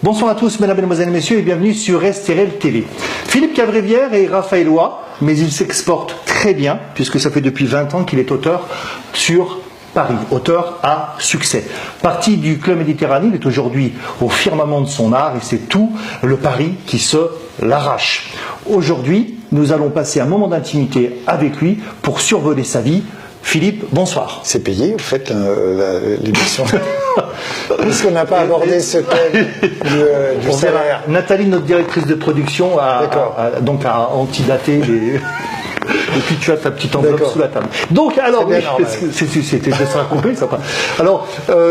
Bonsoir à tous, mesdames, mesdemoiselles et messieurs, et bienvenue sur STRL TV. Philippe Cavrivière est raphaélois, mais il s'exporte très bien, puisque ça fait depuis 20 ans qu'il est auteur sur Paris, auteur à succès. Parti du Club Méditerranée, il est aujourd'hui au firmament de son art, et c'est tout le Paris qui se l'arrache. Aujourd'hui, nous allons passer un moment d'intimité avec lui pour survoler sa vie. Philippe, bonsoir. C'est payé, vous faites l'émission. Est-ce qu'on n'a pas abordé ce thème du salaire? Nathalie, notre directrice de production, a antidaté les... Et puis tu as ta petite enveloppe sous la table. Donc, alors, c'était de se raconter, ça. Alors,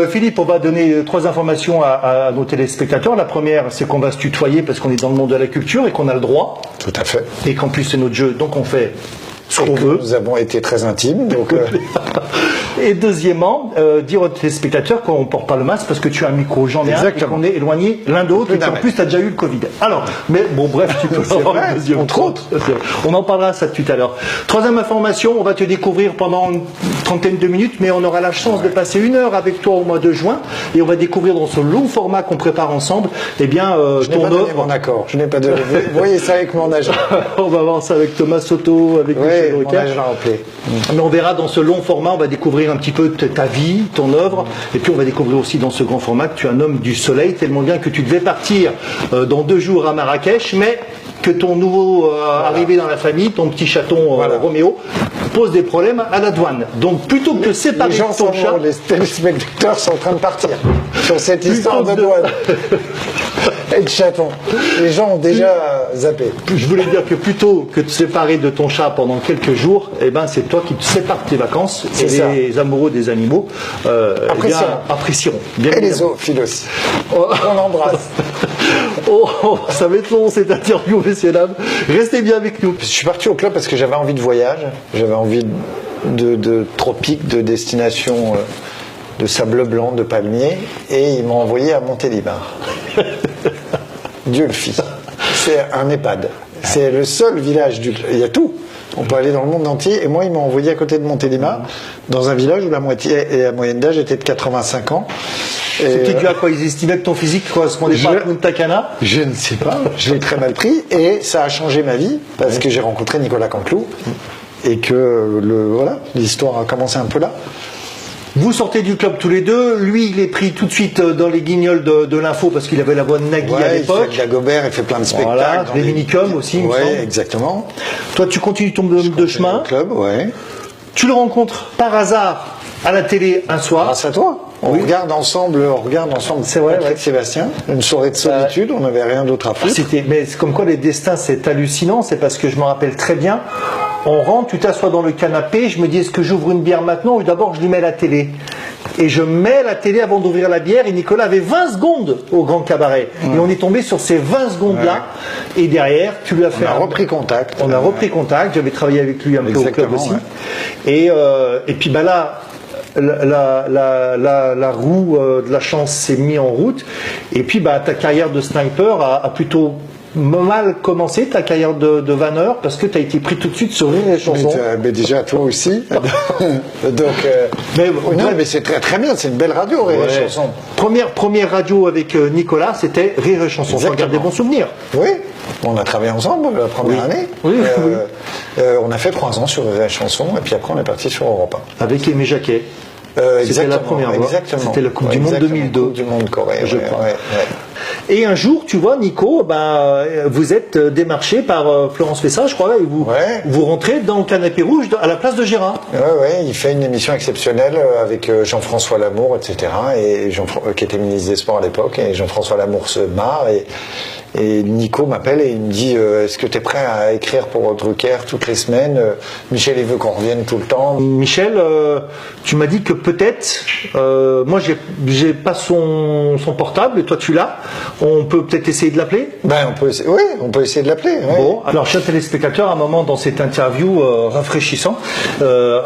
Philippe, on va donner 3 informations à nos téléspectateurs. La première, c'est qu'on va se tutoyer parce qu'on est dans le monde de la culture et qu'on a le droit. Tout à fait. Et qu'en plus, c'est notre jeu, donc on fait ce qu'on veut. Nous avons été très intimes. Donc, Et deuxièmement, dire aux téléspectateurs qu'on ne porte pas le masque parce que tu as un micro, j'en ai un, et qu'on est éloigné l'un de l'autre, et qu'en plus tu as déjà eu le Covid. Alors, mais bon, bref, tu peux avoir le deuxième. Entre autres. On en parlera ça tout à l'heure. Troisième information, on va te découvrir pendant une trentaine de minutes, mais on aura la chance de passer 1 heure avec toi au mois de juin, et on va découvrir dans ce long format qu'on prépare ensemble, eh bien, je n'ai pas donné mon accord. Je n'ai pas donné. Vous voyez ça avec mon agent. On va voir ça avec Thomas Soto, avec Michel Drucker. Mais on verra dans ce long format, on va découvrir un petit peu ta vie, ton œuvre, et puis on va découvrir aussi dans ce grand format que tu es un homme du soleil, tellement bien que tu devais partir dans 2 jours à Marrakech, mais que ton nouveau arrivé dans la famille, ton petit chaton Roméo, pose des problèmes à la douane. Donc plutôt que de séparer ton chat... Les téléspectateurs sont en train de partir sur cette histoire de douane. Et de chaton. Les gens ont déjà zappé. Je voulais dire que plutôt que de te séparer de ton chat pendant quelques jours, eh ben, c'est toi qui te sépares de tes vacances, et les amoureux des animaux apprécieront. Bien et les zoophiles aussi. On embrasse. Ça va être long cette interview, messieurs dames. Restez bien avec nous. Je suis parti au club parce que j'avais envie de voyage, j'avais envie de tropiques, de destinations de sable blanc, de palmiers, et ils m'ont envoyé à Montélimar. Dieu le fit. C'est un EHPAD. C'est le seul village du... Il y a tout. On peut aller dans le monde entier. Et moi, ils m'ont envoyé à côté de Montélimar, dans un village où la moyenne d'âge était de 85 ans. C'était dû à quoi? Ils estimaient que ton physique ne correspondait pas à Punta Cana? Je ne sais pas. Je l'ai très mal pris. Et ça a changé ma vie, parce que j'ai rencontré Nicolas Canteloup. Et que l'histoire a commencé un peu là. Vous sortez du club tous les deux. Lui, il est pris tout de suite dans les guignols de l'info parce qu'il avait la voix de Nagui à l'époque. Il fait de Dagobert, il fait plein de spectacles. Voilà, des minicums aussi, il me semble. Exactement. Toi, tu continues ton de chemin. Club, Tu le rencontres par hasard à la télé un soir. Grâce à toi. On regarde ensemble. C'est vrai, avec Sébastien. Une soirée de solitude, on n'avait rien d'autre à foutre. Mais c'est comme quoi les destins, c'est hallucinant. C'est parce que je me rappelle très bien. On rentre, tu t'assois dans le canapé, je me dis est-ce que j'ouvre une bière maintenant ou d'abord je lui mets la télé? Et je mets la télé avant d'ouvrir la bière et Nicolas avait 20 secondes au Grand Cabaret. Et on est tombé sur ces 20 secondes-là. Et derrière, tu lui as fait... On a repris contact. On a repris contact, j'avais travaillé avec lui un peu au club aussi. Et puis là... La roue de la chance s'est mise en route. Et puis ta carrière de sniper a plutôt mal commencé, ta carrière de vanneur, parce que tu as été pris tout de suite sur Rire et Chanson. Mais déjà toi aussi. Mais c'est très, très bien, c'est une belle radio, Rire et Chanson. Première radio avec Nicolas, c'était Rire et Chanson. On garde des bons souvenirs. Oui, on a travaillé ensemble la première année. On a fait 3 ans sur Rire et Chanson, et puis après on est parti sur Europe 1. Avec Aimé Jacquet. C'était la première fois. C'était la Coupe du Monde 2002. Coupe du Monde Corée, je crois. Et un jour, tu vois, Nico, vous êtes démarché par Florence Fessa, je crois, et vous rentrez dans le canapé rouge à la place de Gérard. Oui, il fait une émission exceptionnelle avec Jean-François Lamour, etc., qui était ministre des Sports à l'époque, et Jean-François Lamour se marre, et Nico m'appelle et il me dit est-ce que tu es prêt à écrire pour Drucker toutes les semaines? Michel, il veut qu'on revienne tout le temps. Michel, tu m'as dit que peut-être, moi j'ai pas son portable et toi tu l'as. On peut peut-être essayer de l'appeler? On peut essayer de l'appeler. Bon, alors chers téléspectateurs, un moment dans cette interview rafraîchissant,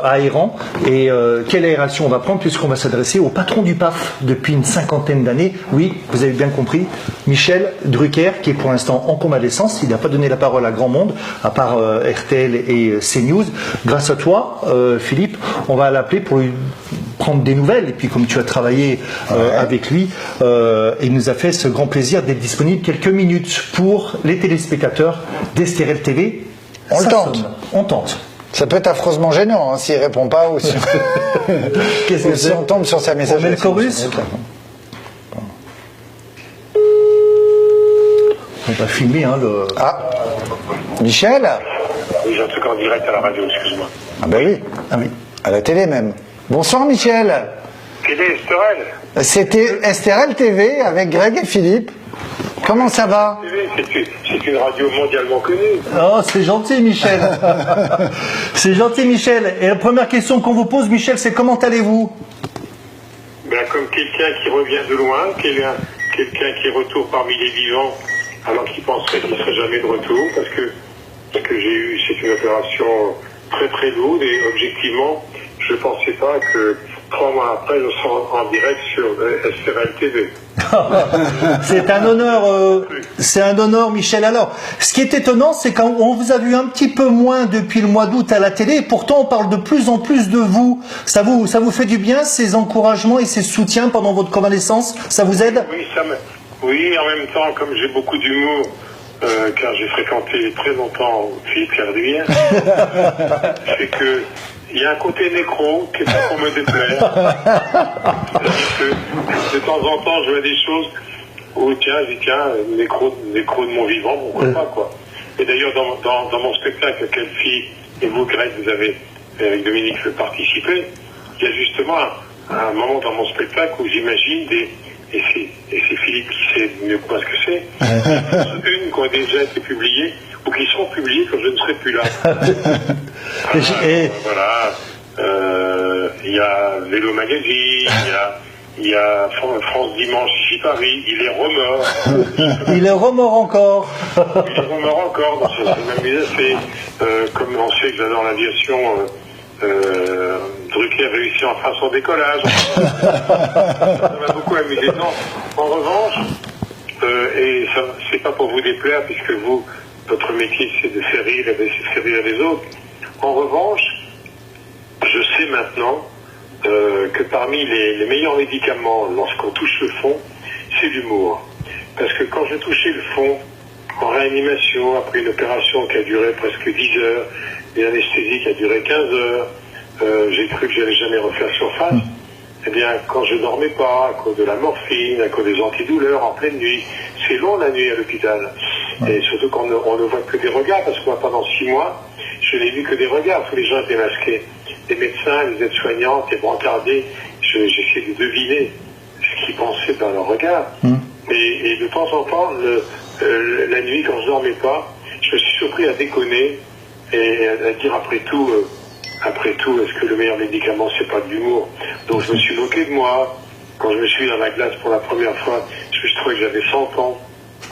aérant, et quelle aération on va prendre puisqu'on va s'adresser au patron du PAF depuis une 50aine d'années. Oui, vous avez bien compris, Michel Drucker, qui est pour l'instant en convalescence. Il n'a pas donné la parole à grand monde, à part RTL et CNews. Grâce à toi, Philippe, on va l'appeler pour lui prendre des nouvelles. Et puis comme tu as travaillé avec lui, il nous a fait ce grand plaisir d'être disponible quelques minutes pour les téléspectateurs d'Estérel TV. On le tente. On tente. Ça peut être affreusement gênant s'il répond pas ou si, Qu'est-ce que si on tombe sur sa messagerie. On met le chorus. On va filmer le... Ah, Michel. Oui, j'ai un truc en direct à la radio, excuse-moi. Ah ben oui. Ah oui. À la télé même. Bonsoir Michel. Télé Estérel. C'était Estérel TV avec Greg et Philippe. Comment ça va? C'est une radio mondialement connue. Oh, c'est gentil, Michel. C'est gentil, Michel. Et la première question qu'on vous pose, Michel, c'est comment allez-vous? Ben, comme quelqu'un qui revient de loin, quelqu'un qui est retour parmi les vivants, alors qu'il penserait qu'il ne serait jamais de retour, parce que ce que j'ai eu, c'est une opération très très lourde, et objectivement, je ne pensais pas que 3 mois après, je serais en direct sur Estérel TV. C'est un honneur, Michel. Alors, ce qui est étonnant, c'est qu'on vous a vu un petit peu moins depuis le mois d'août à la télé, et pourtant on parle de plus en plus de vous. Ça vous fait du bien, ces encouragements et ces soutiens pendant votre convalescence? Ça vous aide? Oui, en même temps, comme j'ai beaucoup d'humour, car j'ai fréquenté très longtemps Philippe Cavrivière, c'est que il y a un côté nécro qui est pas pour me déplaire. C'est-à-dire que de temps en temps, je vois des choses où, tiens, nécro de mon vivant, pourquoi pas, quoi. Et d'ailleurs, dans mon spectacle, quelle fille, et vous, Greg, vous avez, avec Dominique, participé, il y a justement un moment dans mon spectacle où j'imagine et c'est Philippe qui sait mieux que moi ce que c'est, une qui ont déjà été publiées, ou qui seront publiées quand je ne serai plus là. Il y a Vélo Magazine, il y a France Dimanche ici Paris, il est remords. Il est remords encore. Il est remords encore, donc ça m'amuse assez. Comme on sait que j'adore l'aviation, Drucker réussit enfin son décollage. Ça m'a beaucoup amusé. Non, en revanche, et ça, c'est pas pour vous déplaire, puisque vous, votre métier c'est de faire rire et d'essayer de faire rire les autres. En revanche, je sais maintenant que parmi les meilleurs médicaments lorsqu'on touche le fond, c'est l'humour. Parce que quand je touchais le fond, en réanimation, après une opération qui a duré presque 10 heures, une anesthésie qui a duré 15 heures, j'ai cru que j'allais jamais refaire surface. Eh bien, quand je dormais pas, à cause de la morphine, à cause des antidouleurs, en pleine nuit, c'est long la nuit à l'hôpital. Et surtout qu'on ne voit que des regards, parce que moi, pendant 6 mois, je n'ai vu que des regards, tous les gens étaient masqués. Les médecins, les aides-soignantes, les brancardiers, j'essayais de deviner ce qu'ils pensaient dans leur regard. Et de temps en temps, la nuit, quand je dormais pas, je me suis surpris à déconner et à dire après tout, est-ce que le meilleur médicament, c'est pas de l'humour? Donc je me suis moqué de moi. Quand je me suis mis dans la glace pour la première fois, je trouvais que j'avais 100 ans.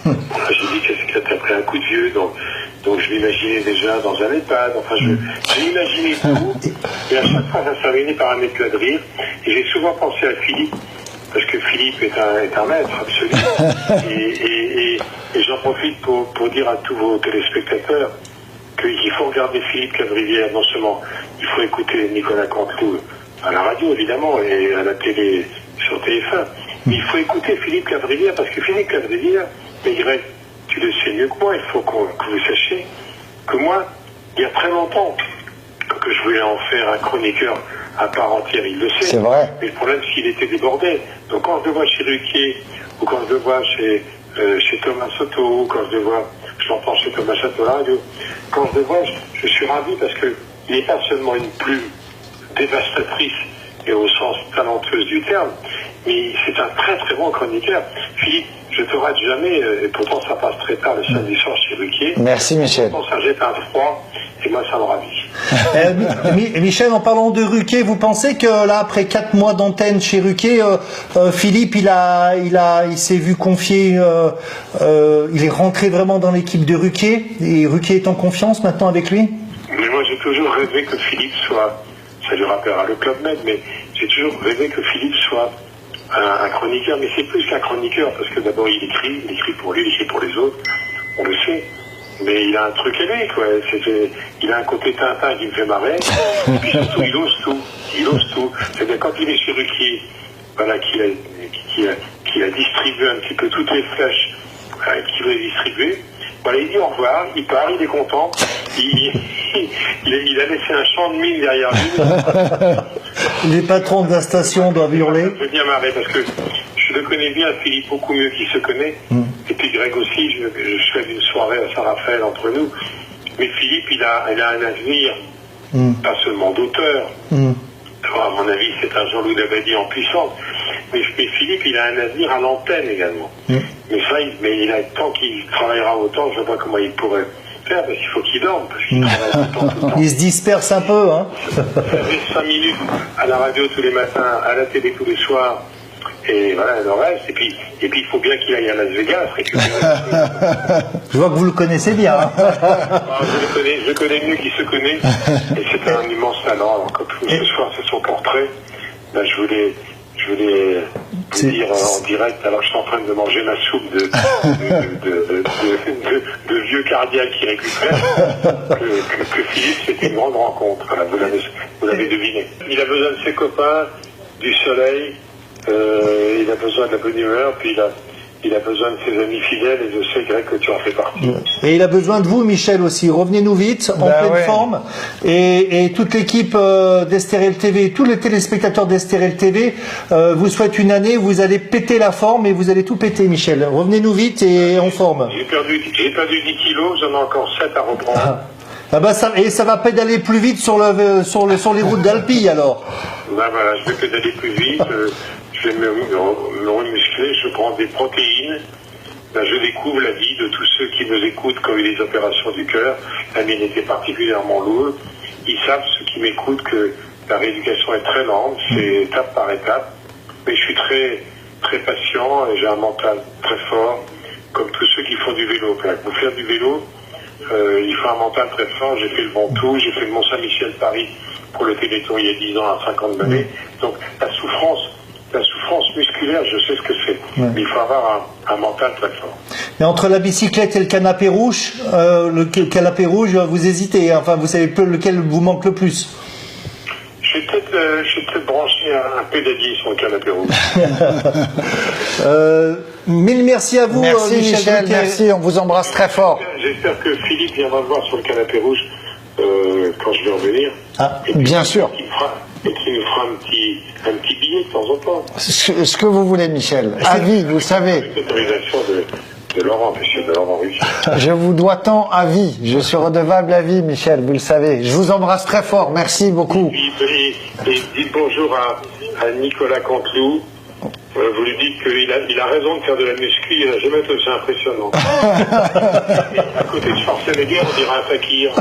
J'ai dit que c'était après un coup de vieux, donc je m'imaginais déjà dans un EHPAD. Enfin, j'ai imaginé tout, et à chaque fois, ça terminait par un éclat de rire. Et j'ai souvent pensé à Philippe, parce que Philippe est un maître absolu. Et j'en profite pour dire à tous vos téléspectateurs qu'il faut regarder Philippe Cavrivière. Non seulement il faut écouter Nicolas Canteloup à la radio, évidemment, et à la télé sur TF1, mais il faut écouter Philippe Cavrivière, parce que Philippe Cavrivière, mais Greg, tu le sais mieux que moi, il faut que vous sachiez que moi, il y a très longtemps que je voulais en faire un chroniqueur à part entière, il le sait. C'est vrai. Mais le problème, c'est qu'il était débordé. Donc quand je le vois chez Ruquier, ou quand je le vois chez Thomas Soto, ou quand je le vois, je l'entends chez Thomas Soto à la radio, quand je le vois, je suis ravi, parce qu'il n'est pas seulement une plume dévastatrice, et au sens talentueuse du terme, mais c'est un très très bon chroniqueur. Philippe, je te rate jamais, et pourtant ça passe très tard le samedi soir chez Ruquier. Merci Michel. Pourtant ça jette un froid, et moi ça me ravit. Michel, en parlant de Ruquier, vous pensez que là, après 4 mois d'antenne chez Ruquier, Philippe, il s'est vu confier, il est rentré vraiment dans l'équipe de Ruquier, et Ruquier est en confiance maintenant avec lui? Mais moi j'ai toujours rêvé que Philippe soit, ça lui rappellera le Club Med, mais j'ai toujours rêvé que Philippe soit un chroniqueur, mais c'est plus qu'un chroniqueur, parce que d'abord il écrit pour lui, il écrit pour les autres, on le sait, Mais il a un truc aimé, quoi. Il a un côté Tintin qui me fait marrer. Et puis surtout, il ose tout. Il ose tout. C'est-à-dire, quand il est sur Ruquier, voilà, qu'il a distribué un petit peu toutes les flèches qu'il voulait distribuer, voilà, il dit au revoir, il part, il est content. Il a laissé un champ de mine derrière lui. Les patrons de la station doivent hurler. Ça me fait bien marrer parce que je le connais bien, Philippe, beaucoup mieux qu'il se connaît. Et puis Greg aussi, je fais une soirée à Saint-Raphaël entre nous. Mais Philippe, il a un avenir, pas seulement d'auteur. Alors, à mon avis, c'est un Jean-Loup Dabadi en puissance. Mais Philippe, il a un avenir à l'antenne également. Mais ça, tant qu'il travaillera autant, je ne sais pas comment il pourrait faire, parce qu'il faut qu'il dorme, parce qu'il travaille tout le temps. Il se disperse un peu, hein. Ça fait 5 minutes à la radio tous les matins, à la télé tous les soirs, et voilà, le reste. Et puis il faut bien qu'il aille à Las Vegas récupérer. Je vois que vous le connaissez bien. Hein. Je le connais mieux qu'il se connaît, et c'est un immense talent. Alors, comme ce soir, c'est son portrait, ben, je voulais vous dire en direct, alors que je suis en train de manger ma soupe de vieux cardiaque qui récupère, que Philippe, c'était une grande rencontre. Voilà, vous l'avez deviné. Il a besoin de ses copains, du soleil, il a besoin de la bonne humeur, puis il a besoin de ses amis fidèles, et je sais, Greg, que tu en fais partie. Et il a besoin de vous, Michel, aussi. Revenez-nous vite, en pleine forme. Et toute l'équipe d'Estérel TV, tous les téléspectateurs d'Estérel TV, vous souhaite une année, vous allez péter la forme et vous allez tout péter, Michel. Revenez-nous vite et en forme. J'ai perdu 10 kilos, j'en ai encore 7 à reprendre. Ah bah ça va pédaler plus vite sur les routes d'Alpi, alors. Ben voilà, je vais pédaler plus vite. Je vais me remuscler, je prends des protéines, ben je découvre la vie de tous ceux qui nous écoutent quand il y a des opérations du cœur. La mienne était particulièrement lourde. Ils savent, ceux qui m'écoutent, que la rééducation est très lente, c'est étape par étape. Mais je suis très, très patient et j'ai un mental très fort, comme tous ceux qui font du vélo. Pour faire du vélo, il faut un mental très fort. J'ai fait le Ventoux, j'ai fait le Mont-Saint-Michel Paris pour le Téléthon il y a 10 ans à 50 années. Donc la souffrance musculaire, je sais ce que c'est. Mais il faut avoir un mental très fort. Et entre la bicyclette et le canapé rouge, le canapé rouge, vous hésitez. Enfin, vous savez peu lequel vous manque le plus. Je vais peut-être brancher un pédalier sur le canapé rouge. Mille merci à vous, merci Michel, merci, on vous embrasse très fort. J'espère que Philippe viendra me voir sur le canapé rouge quand je vais revenir. Bien sûr. Et qui nous fera un petit billet de temps en temps. Ce que vous voulez, Michel. À vie, vous savez. Avec l'autorisation de Laurent, monsieur de Laurent Russe. Je vous dois tant à vie. Je suis redevable à vie, Michel, vous le savez. Je vous embrasse très fort. Merci beaucoup. Et dites bonjour à Nicolas Canteloup. Vous lui dites qu'il a raison de faire de la muscu, il n'a jamais trouvé ça impressionnant. À côté de Schwarzenegger, on dirait un fakir.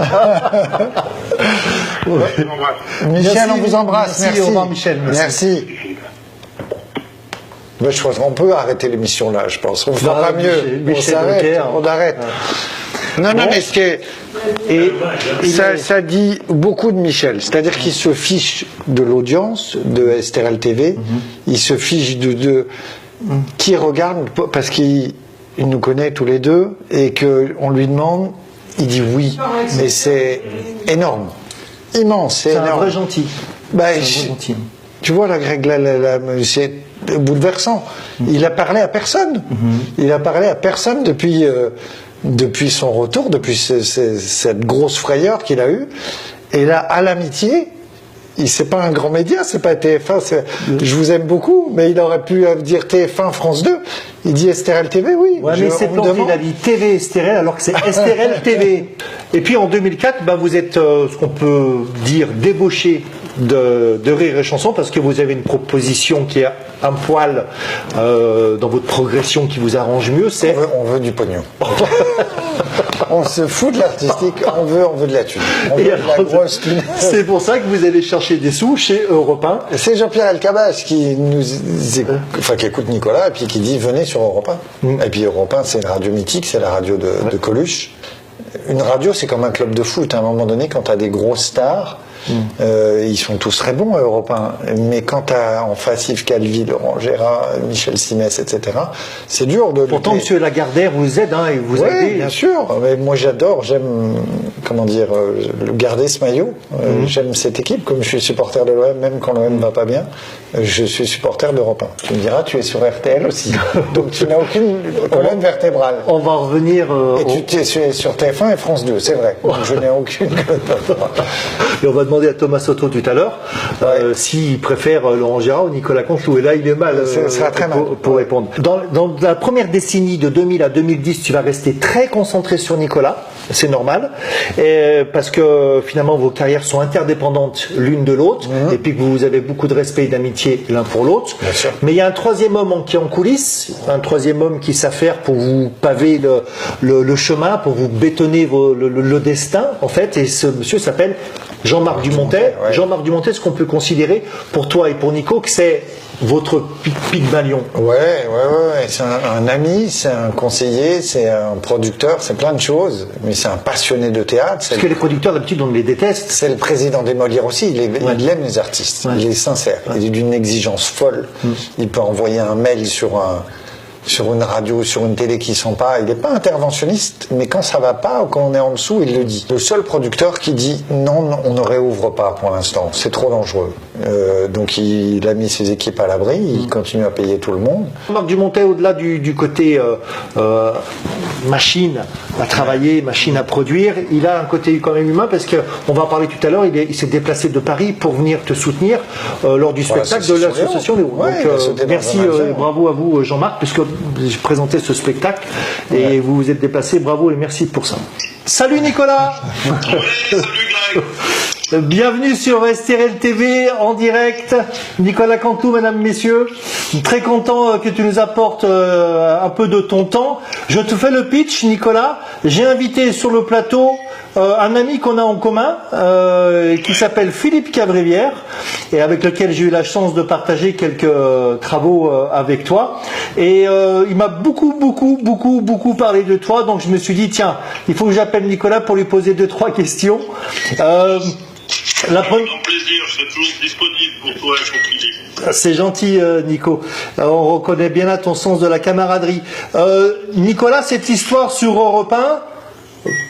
Michel, merci, on vous embrasse. Merci. Au revoir, Michel. Merci. Ben, je pense qu'on peut arrêter l'émission là, je pense. On ne fera pas mieux. On arrête. Non, mais ce qui est... ça dit beaucoup de Michel. C'est-à-dire qu'il se fiche de l'audience de Estérel TV. Il se fiche de qui regarde, parce qu'il nous connaît tous les deux, et qu'on lui demande, il dit oui. Et c'est énorme. Immense, c'est énorme. Un vrai gentil. Gentil. Tu vois, la Greg, c'est bouleversant. Il a parlé à personne. Il a parlé à personne depuis son retour, depuis cette grosse frayeur qu'il a eue. Et là, à l'amitié, c'est pas un grand média, c'est pas TF1, je vous aime beaucoup, mais il aurait pu dire TF1, France 2. Il dit Estérel TV, oui. Ouais, mais c'est planté, il a dit TV Estérel, alors que c'est Estérel TV. Et puis en 2004, vous êtes, ce qu'on peut dire, débauché de Rire et Chanson, parce que vous avez une proposition qui est un poil dans votre progression qui vous arrange mieux, c'est... On veut du pognon. On se fout de l'artistique, on veut de la thune. On veut de la grosse thune. C'est pour ça que vous allez chercher des sous chez Europe 1. C'est Jean-Pierre Elkabbach qui qui écoute Nicolas et puis qui dit venez sur Europe 1. Et puis Europe 1, c'est une radio mythique, c'est la radio de Coluche. Une radio, c'est comme un club de foot. À un moment donné, quand tu as des grosses stars, Ils sont tous très bons, Europe 1. Mais quand tu as en face Yves Calvi, Laurent Gérard, Michel Simès, etc., c'est dur de... Pourtant, Monsieur Lagardère vous aide, et vous aide. Bien sûr. Mais moi, j'aime, garder ce maillot. J'aime cette équipe. Comme je suis supporter de l'OM, même quand l'OM va pas bien, je suis supporter d'Europe 1. Tu me diras, tu es sur RTL aussi. Donc, tu n'as aucune colonne vertébrale. On va revenir... Et tu es sur TF1 et France 2, c'est vrai. Donc, je n'ai aucune colonne vertébrale. Et on va demander à Thomas Soto tout à l'heure s'il préfère Laurent Gérard ou Nicolas Canteloup. Et là, il est mal pour répondre. Dans la première décennie de 2000 à 2010, tu vas rester très concentré sur Nicolas. C'est normal. Parce que finalement, vos carrières sont interdépendantes l'une de l'autre. Et puis que vous avez beaucoup de respect et d'amitié l'un pour l'autre. Mais il y a un troisième homme qui est en coulisses. Un troisième homme qui s'affaire pour vous paver le chemin, pour vous bétonner le destin, en fait. Et ce monsieur s'appelle Jean-Marc Dumontet. Ouais. Jean-Marc Dumontet, est-ce qu'on peut considérer pour toi et pour Nico que c'est votre Pygmalion? Ouais. C'est un ami, c'est un conseiller, c'est un producteur, c'est plein de choses. Mais c'est un passionné de théâtre. Parce que les producteurs, d'habitude, on les déteste. C'est le président des Molières aussi. Il aime les artistes. Il est sincère. Il est d'une exigence folle. Il peut envoyer un mail sur une radio, sur une télé qui sent pas. Il n'est pas interventionniste, mais quand ça va pas ou quand on est en dessous, il le dit. Le seul producteur qui dit non, on ne réouvre pas pour l'instant, c'est trop dangereux. Donc il a mis ses équipes à l'abri, il continue à payer tout le monde. Marc Dumontet, au-delà du côté machine à travailler, machine à produire, il a un côté quand même humain parce qu'on va en parler tout à l'heure, il s'est déplacé de Paris pour venir te soutenir lors du spectacle de l'association Léo. Donc merci, bravo à vous Jean-Marc, puisque j'ai présenté ce spectacle et vous vous êtes déplacé, bravo et merci pour ça. Salut Nicolas. Salut Greg. Bienvenue sur STRL TV en direct. Nicolas Canteloup, mesdames, messieurs. Très content que tu nous apportes un peu de ton temps. Je te fais le pitch, Nicolas. J'ai invité sur le plateau un ami qu'on a en commun qui s'appelle Philippe Cavrivière et avec lequel j'ai eu la chance de partager quelques travaux avec toi. Et il m'a beaucoup parlé de toi. Donc je me suis dit, tiens, il faut que j'appelle Nicolas pour lui poser 2-3 questions. Avec grand plaisir, je serai toujours disponible pour toi et pour Philippe. C'est gentil, Nico. On reconnaît bien là ton sens de la camaraderie. Nicolas, cette histoire sur Europe 1,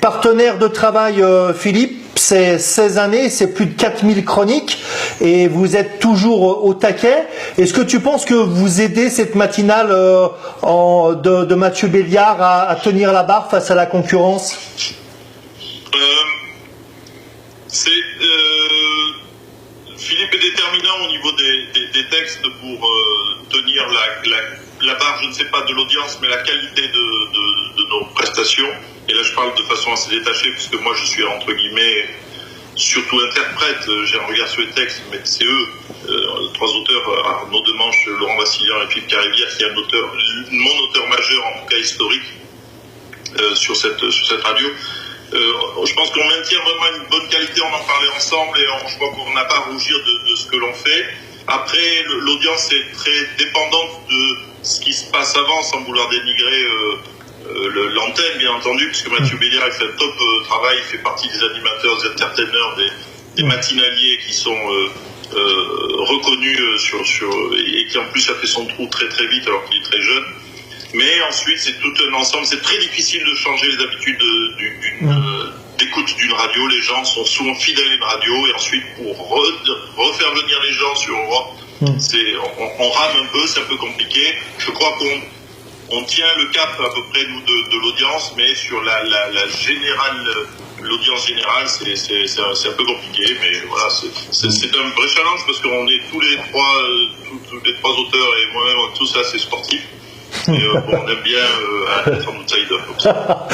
partenaire de travail Philippe, c'est 16 années, c'est plus de 4000 chroniques et vous êtes toujours au taquet. Est-ce que tu penses que vous aidez cette matinale de Mathieu Béliard à tenir la barre face à la concurrence? Philippe est déterminant au niveau des textes pour tenir la barre, je ne sais pas de l'audience, mais la qualité de nos prestations. Et là, je parle de façon assez détachée, puisque moi, je suis entre guillemets surtout interprète. J'ai un regard sur les textes, mais c'est eux, trois auteurs, Arnaud Demanche, Laurent Vassilian et Philippe Cavrivière, qui est mon auteur majeur, en tout cas historique, sur cette radio. Je pense qu'on maintient vraiment une bonne qualité, on en parlait ensemble et je crois qu'on n'a pas à rougir de ce que l'on fait. Après, l'audience est très dépendante de ce qui se passe avant, sans vouloir dénigrer l'antenne, bien entendu, puisque Mathieu Béliard il fait un top travail, il fait partie des animateurs, des entertainers, des matinaliers qui sont reconnus et qui en plus a fait son trou très très vite alors qu'il est très jeune. Mais ensuite, c'est tout un ensemble. C'est très difficile de changer les habitudes d'écoute d'une radio. Les gens sont souvent fidèles à une radio et ensuite pour refaire venir les gens sur Europe, on rame un peu, c'est un peu compliqué. Je crois qu'on tient le cap à peu près nous de l'audience, mais sur la générale, l'audience générale, c'est un peu compliqué. Mais voilà, c'est un vrai challenge parce qu'on est tous les trois auteurs et moi-même tous assez sportifs. Et on aime bien être en outsider comme ça.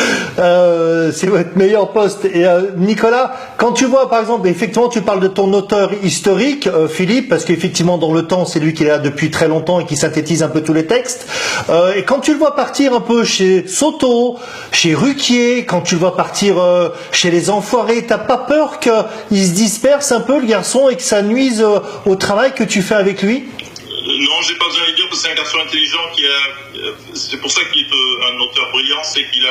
C'est votre meilleur poste. Et Nicolas, quand tu vois par exemple, effectivement tu parles de ton auteur historique, Philippe, parce qu'effectivement dans le temps c'est lui qui est là depuis très longtemps et qui synthétise un peu tous les textes. Et quand tu le vois partir un peu chez Soto, chez Ruquier, quand tu le vois partir chez les Enfoirés, t'as pas peur qu'il se disperse un peu le garçon et que ça nuise au travail que tu fais avec lui? Non, j'ai pas besoin de le dire parce que c'est un garçon intelligent c'est pour ça qu'il est un auteur brillant, c'est qu'il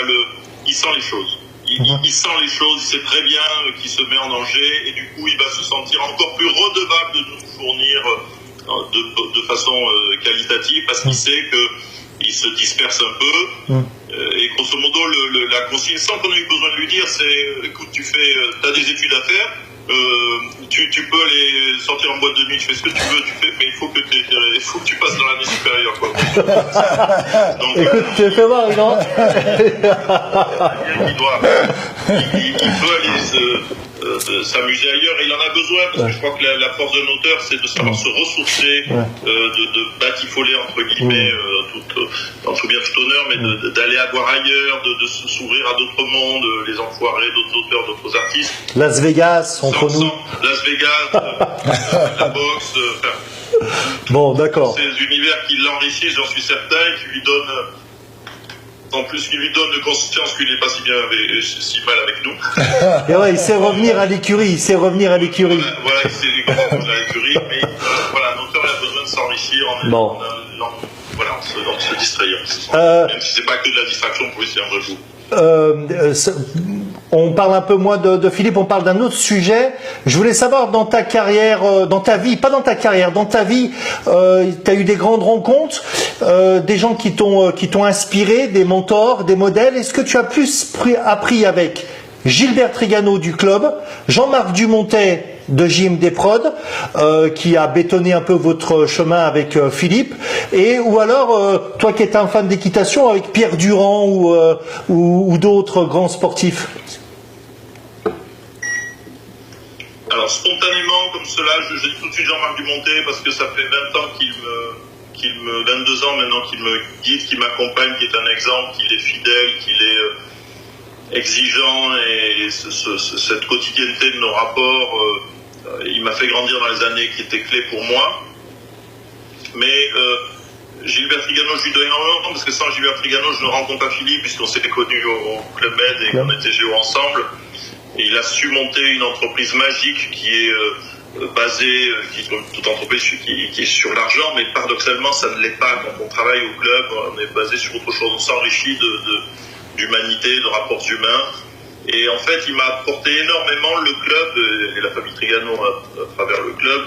sent les choses. il sent les choses, il sait très bien qu'il se met en danger et du coup il va se sentir encore plus redevable de nous fournir de façon qualitative parce qu'il sait qu'il se disperse un peu et grosso modo la consigne sans qu'on ait eu besoin de lui dire c'est écoute t'as des études à faire, tu peux aller sortir en boîte de nuit, tu fais ce que tu veux, mais il faut que tu passes dans l'année supérieure quoi. Donc, écoute, tu fais voir, non? Il peut aller s'amuser ailleurs et il en a besoin parce que je crois que la force d'un auteur c'est de savoir se ressourcer, de batifoler entre guillemets, en tout bien tout honneur, mais d'aller voir ailleurs, de s'ouvrir à d'autres mondes, les enfoirés, d'autres auteurs, d'autres artistes. Las Vegas, entre nous. Las Vegas, la boxe, bon, d'accord. Ces univers qui l'enrichissent, j'en suis certain, et qui lui donnent. En plus, qui lui donne conscience qu'il n'est pas si mal avec nous. Et ouais, il sait revenir à l'écurie, Voilà, il sait revenir à l'écurie, mais voilà, un auteur a besoin de s'enrichir en se distrayant. Même si c'est pas que de la distraction, pour lui c'est un vrai goût. On parle un peu moins de Philippe, on parle d'un autre sujet. Je voulais savoir dans ta carrière, dans ta vie, pas dans ta carrière, dans ta vie, tu as eu des grandes rencontres, des gens qui t'ont inspiré, des mentors, des modèles. Est-ce que tu as plus appris avec Gilbert Trigano du club, Jean-Marc Dumontet de JMD Prod, qui a bétonné un peu votre chemin avec Philippe, ou alors toi qui es un fan d'équitation avec Pierre Durand ou d'autres grands sportifs? Alors spontanément comme cela, je dis tout de suite Jean-Marc Dumontet parce que ça fait 20 ans 22 ans maintenant qu'il me guide, qu'il m'accompagne, qui est un exemple, qu'il est fidèle, qu'il est exigeant et cette quotidienneté de nos rapports, il m'a fait grandir dans les années qui étaient clés pour moi. Mais Gilbert Trigano, je lui dois énormément parce que sans Gilbert Trigano, je ne rencontre pas Philippe puisqu'on s'était connus au Club Med et qu'on était géo ensemble. Et il a su monter une entreprise magique qui est basée, comme toute entreprise qui est sur l'argent, mais paradoxalement, ça ne l'est pas. Quand on travaille au club, on est basé sur autre chose. On s'enrichit d'humanité, de rapports humains. Et en fait, il m'a apporté énormément le club et la famille Trigano à travers le club.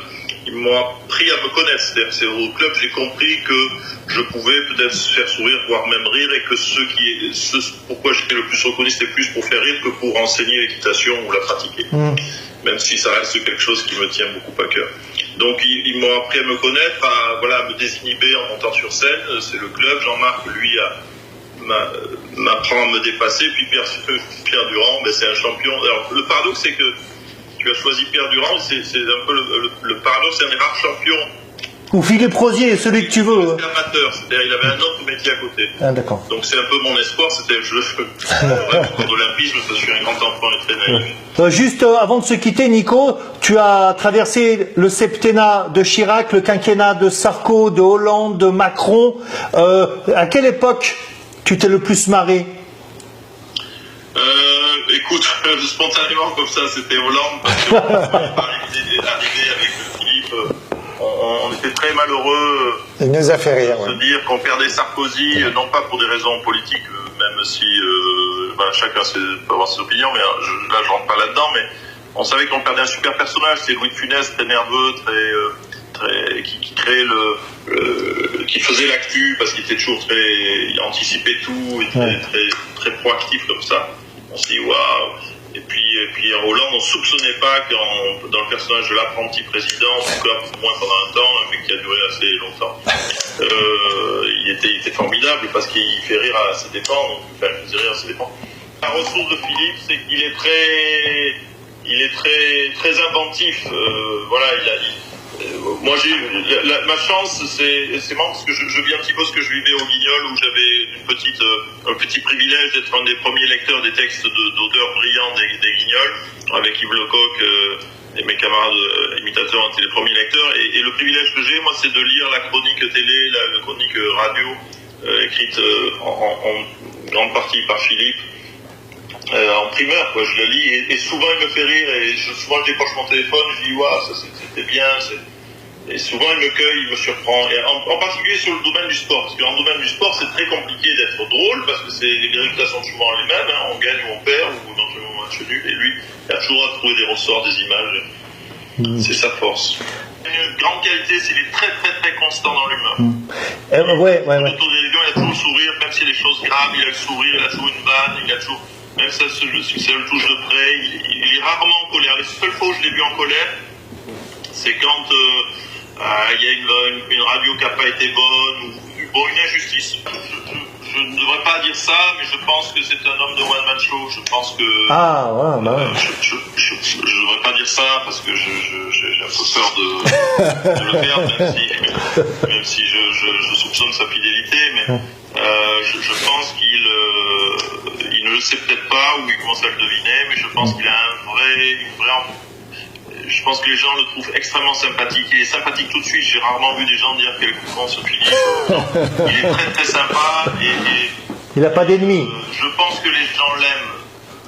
Ils m'ont appris à me connaître. C'est-à-dire que c'est au club j'ai compris que je pouvais peut-être faire sourire, voire même rire, et que pourquoi j'étais le plus reconnu, c'était plus pour faire rire que pour enseigner l'équitation ou la pratiquer. Même si ça reste quelque chose qui me tient beaucoup à cœur. Donc ils m'ont appris à me connaître, à me désinhiber en montant sur scène. C'est le club. Jean-Marc, lui, m'apprend à me dépasser. Puis Pierre Durand, c'est un champion. Alors le paradoxe, c'est que tu as choisi Pierre Durand, c'est un peu le paradoxe, c'est un des rares champions. Ou Philippe Rosier, celui que tu veux. C'était amateur, c'est-à-dire il avait un autre métier à côté. Ah, d'accord. Donc c'est un peu mon espoir, c'était pour l'olympisme, je suis un grand enfant et très naïf. Juste avant de se quitter, Nico, tu as traversé le septennat de Chirac, le quinquennat de Sarko, de Hollande, de Macron. À quelle époque tu t'es le plus marré? Écoute, spontanément comme ça, c'était Hollande, parce que arrivé avec Philippe, on était très malheureux. Il nous a fait rire. De se dire qu'on perdait Sarkozy, non pas pour des raisons politiques, même si chacun peut avoir ses opinions, mais là je rentre pas là-dedans, mais on savait qu'on perdait un super personnage, c'est Louis de Funès, très nerveux, qui créait qui faisait l'actu parce qu'il était toujours il anticipait tout et très proactif comme ça. On s'est dit waouh. Et puis en Hollande, on ne soupçonnait pas dans le personnage de l'apprenti président, en tout cas au moins pendant un temps, mais qui a duré assez longtemps, il était formidable parce qu'il fait rire à ses dépens, il faisait rire à ses dépens. La ressource de Philippe, c'est qu'il est très inventif. Moi, ma chance, c'est marrant parce que je vis un petit peu ce que je vivais au Guignol, où j'avais un petit privilège d'être un des premiers lecteurs des textes d'auteurs brillants des Guignols, avec Yves Lecoq et mes camarades imitateurs étaient les premiers lecteurs. Et le privilège que j'ai, moi, c'est de lire la chronique télé, la chronique radio, écrite en grande partie par Philippe. En primeur, quoi, je le lis et souvent il me fait rire et souvent je décroche mon téléphone, je dis waouh, ça c'était bien. Et souvent, il me cueille, il me surprend. Et en particulier sur le domaine du sport. Parce qu'en domaine du sport, c'est très compliqué d'être drôle parce que les résultats sont souvent les mêmes. Hein. On gagne ou on perd, ou éventuellement on match nul. Et lui, il a toujours à trouver des ressorts, des images. C'est sa force. Une grande qualité, c'est qu'il est très très très constant dans l'humour. Ouais. L'autodérision, il a toujours le sourire, même si les choses graves, il a le sourire, il a toujours une vanne, il a toujours, même si ça le touche de près, il est rarement en colère. Les seules fois où je l'ai vu en colère, c'est quand il y a une radio qui n'a pas été bonne, ou une injustice. Je ne devrais pas dire ça, mais je pense que c'est un homme de one-man show. Je pense que... Je ne devrais pas dire ça, parce que j'ai un peu peur de le perdre, même si je soupçonne sa fidélité, mais je pense qu'il ne le sait peut-être pas, ou il commence à le deviner, mais je pense qu'il a je pense que les gens le trouvent extrêmement sympathique. Il est sympathique tout de suite. J'ai rarement vu des gens dire quelque chose sur Philippe. Il est très très sympa et il n'a pas d'ennemis. Je pense que les gens l'aiment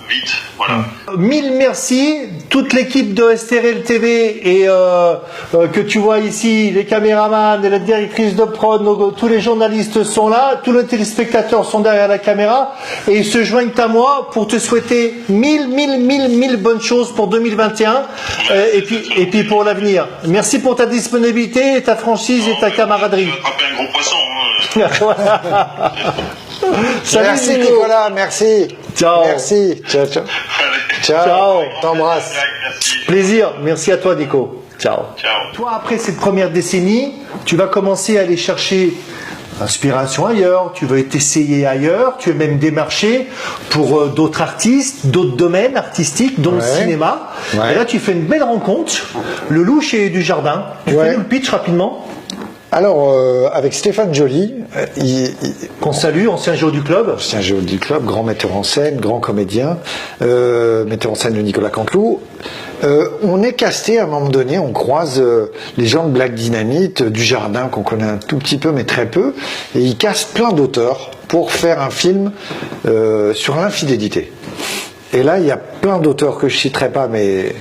vite. Voilà. Mille merci, toute l'équipe de STRL TV et que tu vois ici, les caméramans et la directrice de prod, tous les journalistes sont là, tous les téléspectateurs sont derrière la caméra et ils se joignent à moi pour te souhaiter mille bonnes choses pour 2021 et puis pour l'avenir. Merci pour ta disponibilité, ta franchise et ta camaraderie. Tu vas attraper un gros poisson. Salut, merci Nicolas, merci. Ciao. Merci. Ciao. Ciao. T'embrasse. Plaisir. Merci à toi, Nico. Ciao. Toi, après cette première décennie, tu vas commencer à aller chercher inspiration ailleurs, tu veux t'essayer ailleurs, tu es même démarché pour d'autres artistes, d'autres domaines artistiques, dont le cinéma. Et là, tu fais une belle rencontre, le Louche et du Jardin. Tu fais nous le pitch rapidement. Alors, avec Stéphane Joly, qu'on salue, ancien géo du club. Ancien géo du club, grand metteur en scène, grand comédien, metteur en scène de Nicolas Canteloup. On est casté à un moment donné, on croise les gens de Black Dynamite, du Jardin, qu'on connaît un tout petit peu, mais très peu, et ils cassent plein d'auteurs pour faire un film sur l'infidélité. Et là, il y a plein d'auteurs que je citerai pas, mais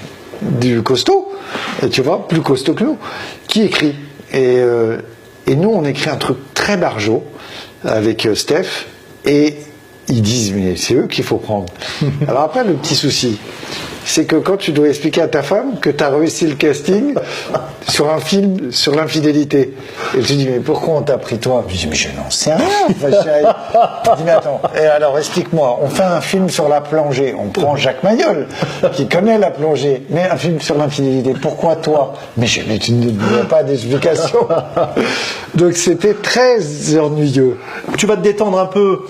du costaud, et tu vois, plus costaud que nous, qui écrit. Et nous, on écrit un truc très barjot avec Steph, et ils disent, mais c'est eux qu'il faut prendre. Alors après, le petit souci, c'est que quand tu dois expliquer à ta femme que tu as réussi le casting sur un film sur l'infidélité, et tu dis, mais pourquoi on t'a pris toi? Je dis, mais je n'en sais rien, ma chérie. Je dis, mais attends, et alors explique-moi, on fait un film sur la plongée, on prend Jacques Mayol, qui connaît la plongée, mais un film sur l'infidélité, pourquoi toi? Mais tu ne donnes pas d'explication. Donc c'était très ennuyeux. Tu vas te détendre un peu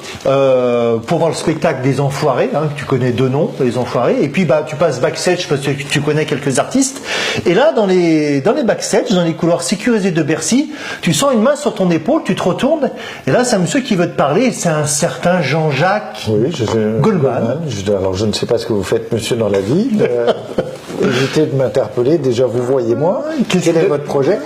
pour voir le spectacle des Enfoirés, hein, tu connais deux noms, les Enfoirés, et puis tu passes backstage parce que tu connais quelques artistes, et là dans les backstage, dans les couloirs sécurisés de Bercy, tu sens une main sur ton épaule, tu te retournes, et là c'est un monsieur qui veut te parler, c'est un certain Jean-Jacques Goldman. Alors je ne sais pas ce que vous faites monsieur dans la vie, évitez de m'interpeller, déjà vous voyez moi, quel est votre projet?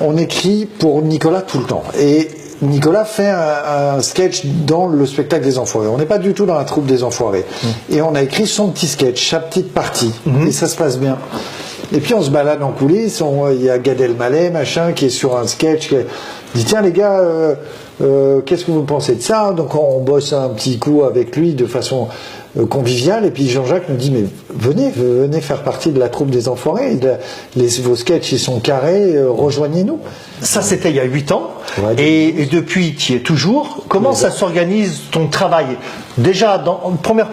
On écrit pour Nicolas tout le temps, et Nicolas fait un sketch dans le spectacle des Enfoirés. On n'est pas du tout dans la troupe des Enfoirés. Et on a écrit son petit sketch, sa petite partie. Et ça se passe bien. Et puis on se balade en coulisses, il y a Gad Elmaleh, machin, qui est sur un sketch, qui dit, tiens les gars, qu'est-ce que vous pensez de ça? Donc on bosse un petit coup avec lui de façon conviviale, et puis Jean-Jacques nous dit, mais venez faire partie de la troupe des Enfoirés, vos sketchs ils sont carrés, rejoignez-nous. Ça c'était il y a 8 ans, et depuis tu y es toujours. Comment ça s'organise ton travail? Déjà en première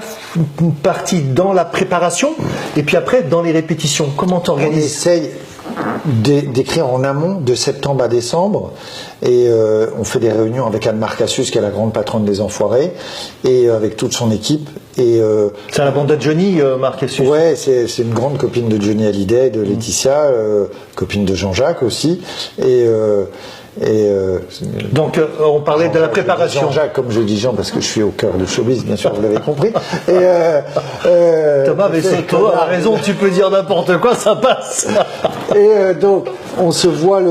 partie dans la préparation, et puis après dans les répétitions, comment tu organises? On essaye d'écrire en amont de septembre à décembre, et on fait des réunions avec Anne-Marc Cassius, qui est la grande patronne des Enfoirés, et avec toute son équipe. C'est la bande de Johnny, Marc Cassius. Ouais, c'est une grande copine de Johnny Hallyday, de Laetitia, copine de Jean-Jacques aussi, donc on parlait de la préparation. Jean-Jacques, comme je dis Jean, parce que je suis au cœur du showbiz, bien sûr, vous l'avez compris. Thomas, mais c'est toi, à raison, tu peux dire n'importe quoi, ça passe. Et donc, on se voit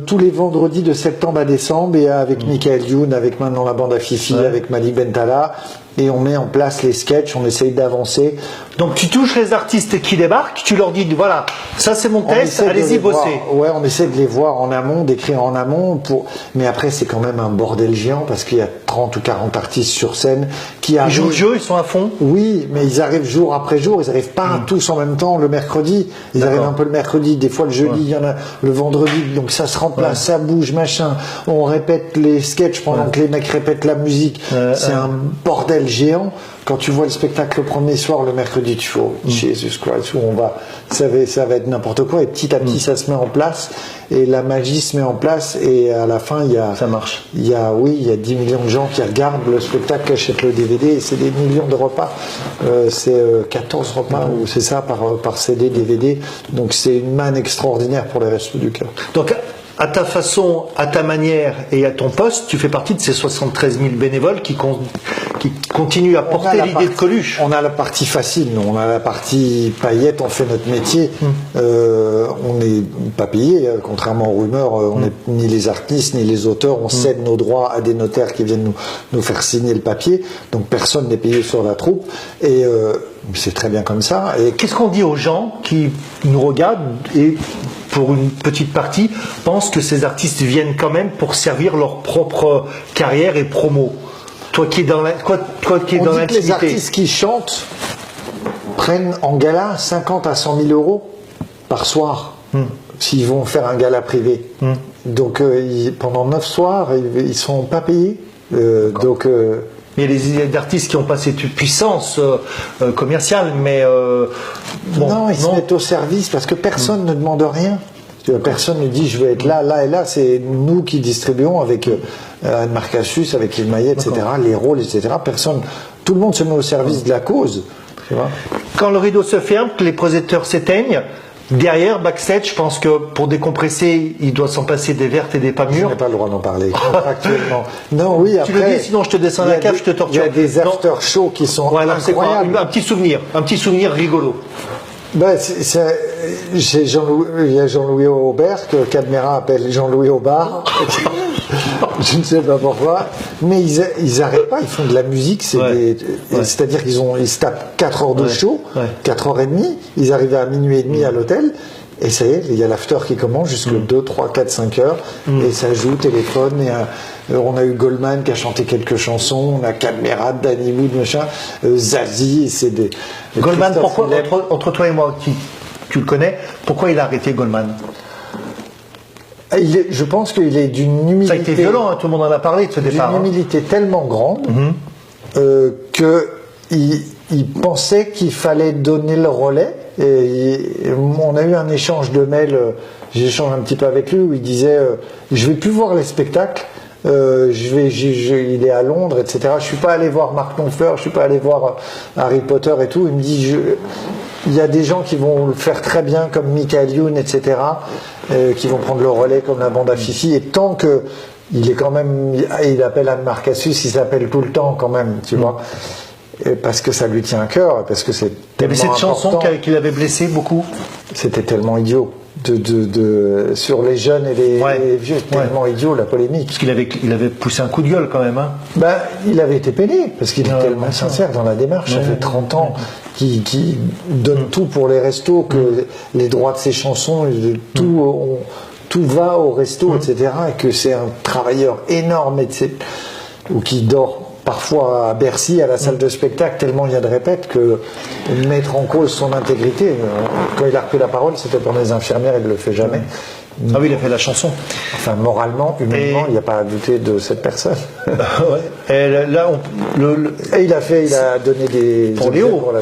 tous les vendredis de septembre à décembre, et avec Michael Youn, avec maintenant la bande à Fifi, avec Malik Bentala, et on met en place les sketchs, on essaye d'avancer. Donc tu touches les artistes qui débarquent, tu leur dis voilà, ça c'est mon test, allez-y bosser. Ouais, on essaie de les voir en amont, d'écrire en amont, mais après c'est quand même un bordel géant parce qu'il y a 30 ou 40 artistes sur scène qui arrivent. Ils jouent le jeu, ils sont à fond. Oui, mais ils arrivent jour après jour, ils n'arrivent pas tous en même temps le mercredi, ils arrivent un peu le mercredi, des fois le jeudi, il y en a le vendredi, donc ça se remplace, ça bouge, machin, on répète les sketchs pendant que les mecs répètent la musique, c'est un bordel géant. Quand tu vois le spectacle le premier soir, le mercredi, tu fais Jesus Christ, où on va, ça va être n'importe quoi, et petit à petit ça se met en place, et la magie se met en place, et à la fin il y a, ça marche. Il y a 10 millions de gens qui regardent le spectacle, qui achètent le DVD, et c'est des millions de repas, c'est 14 repas, ou c'est ça, par CD, DVD, donc c'est une manne extraordinaire pour les Restos du Cœur. Donc, à ta façon, à ta manière et à ton poste, tu fais partie de ces 73 000 bénévoles qui continuent à porter l'idée de Coluche. On a la partie facile, nous. On a la partie paillette, on fait notre métier. On n'est pas payé, contrairement aux rumeurs. On n'est ni les artistes, ni les auteurs. On cède nos droits à des notaires qui viennent nous faire signer le papier. Donc personne n'est payé sur la troupe. Et c'est très bien comme ça. Et qu'est-ce qu'on dit aux gens qui nous regardent et pour une petite partie, pensent que ces artistes viennent quand même pour servir leur propre carrière et promo. Toi qui es dans l'intimité. On dit que les artistes qui chantent prennent en gala 50 à 100 000 euros par soir, s'ils vont faire un gala privé. Donc pendant 9 soirs, ils sont pas payés. Il y a des artistes qui n'ont pas cette puissance commerciale, mais non, ils se mettent au service parce que personne ne demande rien. Personne ne dit je vais être là, là et là. C'est nous qui distribuons avec Anne Marcassus, avec Yves Maillet, etc. Les rôles, etc. Personne, tout le monde se met au service de la cause. Tu vois. Quand le rideau se ferme, que les projecteurs s'éteignent. Derrière, backstage, je pense que pour décompresser, il doit s'en passer des vertes et des pas mûres. Je n'ai pas le droit d'en parler, actuellement. Non, oui, après. Tu le dis, sinon je te descends la cave, je te torture. Il y a des after-shows qui sont incroyables. Un petit souvenir rigolo. Ben, il y a Jean-Louis Aubert, que Cadmera appelle Jean-Louis Aubard. Je ne sais pas pourquoi. Mais ils n'arrêtent pas, ils font de la musique. C'est-à-dire qu'ils se tapent 4 heures de show, 4 heures et demie. Ils arrivent à minuit et demi à l'hôtel. Et ça y est, il y a l'after qui commence jusqu'à 2, 3, 4, 5 heures. Et ça joue, téléphone. On a eu Goldman qui a chanté quelques chansons. On a Cadmera, Danny Wood, machin. Zazie. C'est des Goldman, pourquoi, entre toi et moi, tu le connais, pourquoi il a arrêté Goldman? Je pense qu'il est d'une humilité. Ça a été violent, hein, tout le monde en a parlé de ce départ. D'une humilité tellement grande qu'il pensait qu'il fallait donner le relais. On a eu un échange de mails, j'échange un petit peu avec lui, où il disait je vais plus voir les spectacles, il est à Londres, etc. Je suis pas allé voir Mark Knopfler, je suis pas allé voir Harry Potter et tout. Il me dit il y a des gens qui vont le faire très bien, comme Michael Youn, etc., qui vont prendre le relais comme la bande à Fifi. Et tant que il est quand même, il appelle Anne Marcassus, il s'appelle tout le temps quand même, tu vois. Parce que ça lui tient à cœur, parce que c'est tellement cette important. chanson qui l'avait blessé beaucoup. C'était tellement idiot. Sur les jeunes et les vieux, tellement idiot la polémique. Parce qu'il avait poussé un coup de gueule quand même. Hein. Ben, il avait été peiné, parce qu'il est tellement sincère dans la démarche. Ça fait 30 ans qu'il donne tout pour les restos, que les droits de ses chansons, tout va au resto, etc. Et que c'est un travailleur énorme, ou qui dort parfois à Bercy, à la salle de spectacle, tellement il y a de répètes, que mettre en cause son intégrité, quand il a repris la parole, c'était pour les infirmières, il ne le fait jamais. Ah oui, il a fait la chanson. Enfin, moralement, humainement, il n'y a pas à douter de cette personne. Et là, et il a donné des... Pour Léo, pour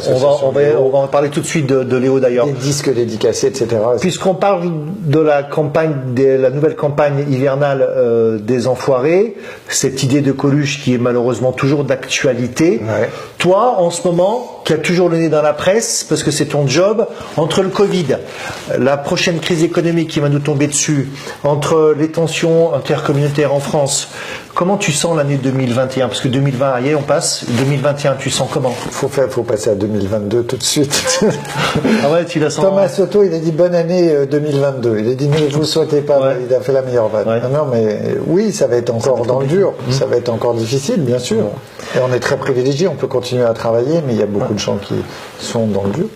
on va en parler tout de suite de Léo d'ailleurs. Des disques dédicacés, etc. Puisqu'on parle de la nouvelle campagne hivernale des Enfoirés, cette idée de Coluche qui est malheureusement toujours d'actualité. Ouais. Toi, en ce moment, qui as toujours le nez dans la presse, parce que c'est ton job, entre le Covid, la prochaine crise économique qui va nous tomber dessus, entre les tensions intercommunautaires en France, Comment tu sens l'année 2021? Parce que 2020, allez, on passe. 2021, tu sens comment? Faut passer à 2022 tout de suite. Ah ouais, tu la sens. Thomas Soto, il a dit bonne année 2022. Il a dit ne vous souhaitez pas. Ouais. Il a fait la meilleure vanne. Ouais. Non, mais oui, ça va être encore dans le dur. Ça va être encore difficile, bien sûr. Et on est très privilégiés. On peut continuer à travailler, mais il y a beaucoup de gens qui sont dans le dur.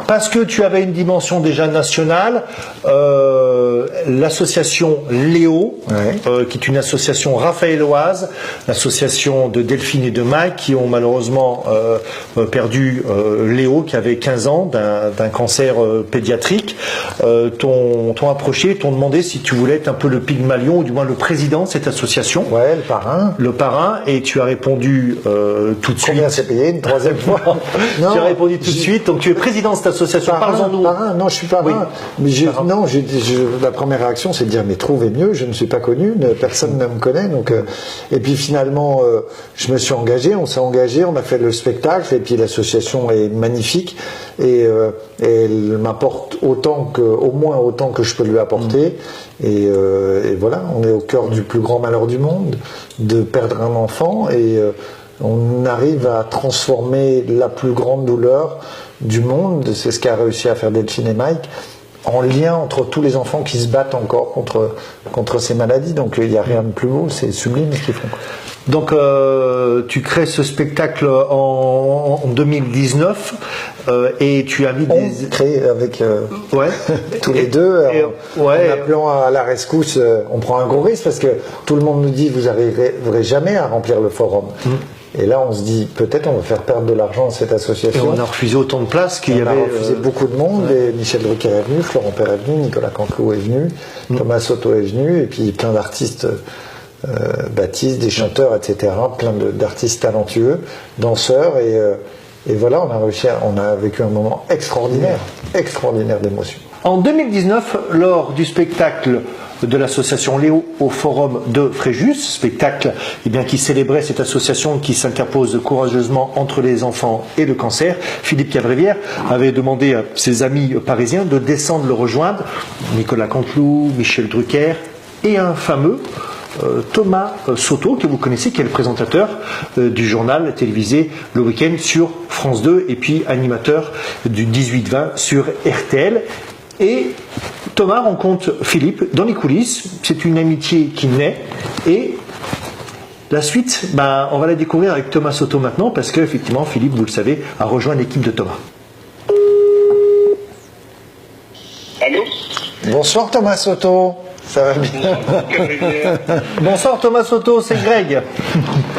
Parce que tu avais une dimension déjà nationale, l'association Léo, qui est une association raphaéloise, l'association de Delphine et de Mike, qui ont malheureusement perdu Léo, qui avait 15 ans, d'un cancer pédiatrique, t'ont approché, t'ont demandé si tu voulais être un peu le Pygmalion, ou du moins le président de cette association. Ouais, le parrain. Le parrain, et tu as répondu tout de suite. Combien c'est payé une troisième fois? Non, tu as répondu tout de suite, donc tu es président de cette association. Parlons-nous. Non, je suis pas parrain. Mais la première réaction, c'est de dire mais trouvez mieux. Je ne suis pas connu, personne ne me connaît. Donc, et puis finalement, je me suis engagé. On s'est engagé, on a fait le spectacle. Et puis l'association est magnifique et elle m'apporte au moins autant que je peux lui apporter. Et voilà, on est au cœur du plus grand malheur du monde, de perdre un enfant, et on arrive à transformer la plus grande douleur du monde, c'est ce qu'a réussi à faire Delphine et Mike, en lien entre tous les enfants qui se battent encore contre ces maladies. Donc il n'y a rien de plus beau, c'est sublime ce qu'ils font. Donc tu crées ce spectacle en 2019 et tu as mis On crée avec tous les deux, en appelant à la rescousse. On prend un gros risque parce que tout le monde nous dit vous n'arriverez jamais à remplir le forum. Et là, on se dit, peut-être on va faire perdre de l'argent à cette association. Et on a refusé autant de places qu'il y avait... On a refusé beaucoup de monde, et Michel Drucker est venu, Florent Père est venu, Nicolas Canteloup est venu, Thomas Soto est venu, et puis plein d'artistes, Baptiste, des chanteurs, etc., plein d'artistes talentueux, danseurs, et voilà, on a vécu un moment extraordinaire d'émotion. En 2019, lors du spectacle de l'association Léo au forum de Fréjus, spectacle qui célébrait cette association qui s'interpose courageusement entre les enfants et le cancer, Philippe Cavrivière avait demandé à ses amis parisiens de descendre le rejoindre, Nicolas Canteloup, Michel Drucker et un fameux Thomas Soto, que vous connaissez, qui est le présentateur du journal télévisé le week-end sur France 2 et puis animateur du 18-20 sur RTL. Et Thomas rencontre Philippe dans les coulisses, c'est une amitié qui naît, et la suite, on va la découvrir avec Thomas Soto maintenant, parce qu'effectivement Philippe, vous le savez, a rejoint l'équipe de Thomas. Allô? Bonsoir Thomas Soto, ça va bien? Bonsoir Thomas Soto, c'est Greg.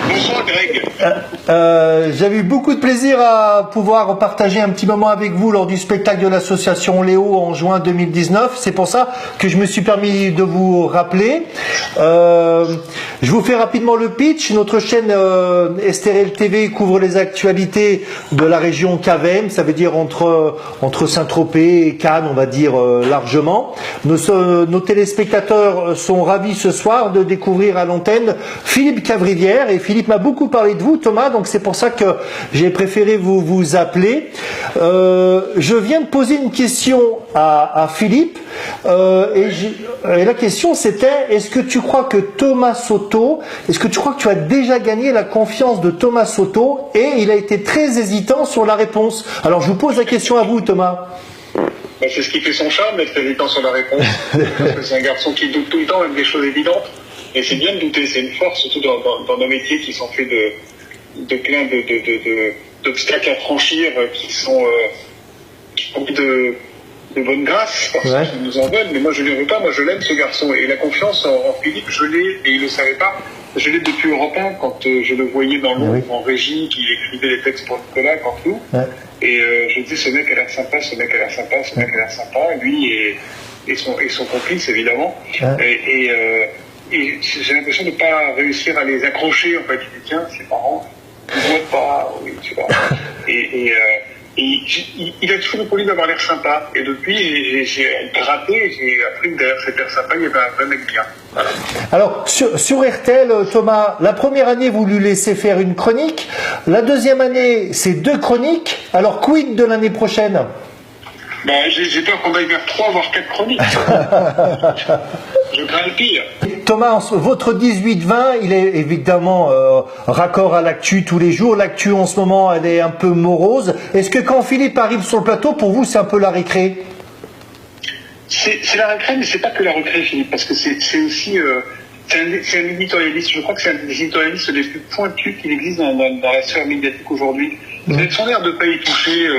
Bonsoir Greg. J'avais eu beaucoup de plaisir à pouvoir partager un petit moment avec vous lors du spectacle de l'association Léo en juin 2019. C'est pour ça que je me suis permis de vous rappeler. Je vous fais rapidement le pitch. Notre chaîne STRL TV couvre les actualités de la région CAVM, ça veut dire entre Saint-Tropez et Cannes, on va dire largement. Nos téléspectateurs sont ravis ce soir de découvrir à l'antenne Philippe Cavrivière, et Philippe m'a beaucoup parlé de vous, Thomas, donc c'est pour ça que j'ai préféré vous appeler. Je viens de poser une question à Philippe, et la question c'était, est-ce que tu crois que tu as déjà gagné la confiance de Thomas Soto? Et il a été très hésitant sur la réponse. Alors je vous pose la question à vous, Thomas. C'est ce qui fait son charme, d'être hésitant sur la réponse. Parce que c'est un garçon qui doute tout le temps, même des choses évidentes. Et c'est bien de douter, c'est une force, surtout dans nos métiers qui sont faits de plein d'obstacles à franchir, qui ont de bonne grâce, parce qu'ils nous en veulent. Mais moi, je ne les veux pas, moi, je l'aime, ce garçon. Et la confiance en Philippe, je l'ai, et il ne le savait pas. Je l'ai depuis Europe 1, quand je le voyais dans l'ombre, en régie, qu'il écrivait les textes pour Nicolas Canteloup. Et je disais, ce mec a l'air sympa, ce mec a l'air sympa, ce mec a l'air sympa, lui et son complice, évidemment. Et j'ai l'impression de ne pas réussir à les accrocher, en fait. Je dis, tiens, c'est marrant, ils ne voient pas, oui, tu vois. Et il a toujours pour lui d'avoir l'air sympa. Et depuis, j'ai gratté, j'ai appris que derrière cet air sympa, il y avait un vrai mec bien. Voilà. Alors, sur RTL, Thomas, la première année, vous lui laissez faire une chronique. La deuxième année, c'est 2 chroniques. Alors, quid de l'année prochaine? J'ai peur qu'on aille vers 3 voire 4 chroniques. Je crains le pire. Thomas, votre 18-20, il est évidemment raccord à l'actu tous les jours. L'actu en ce moment, elle est un peu morose. Est-ce que quand Philippe arrive sur le plateau, pour vous, c'est un peu la récré? C'est la récré, mais c'est pas que la récré, Philippe, parce que c'est aussi... c'est un éditorialiste, je crois que c'est un des éditorialistes les plus pointus qu'il existe dans la sphère médiatique aujourd'hui. Avec son air de pas y toucher,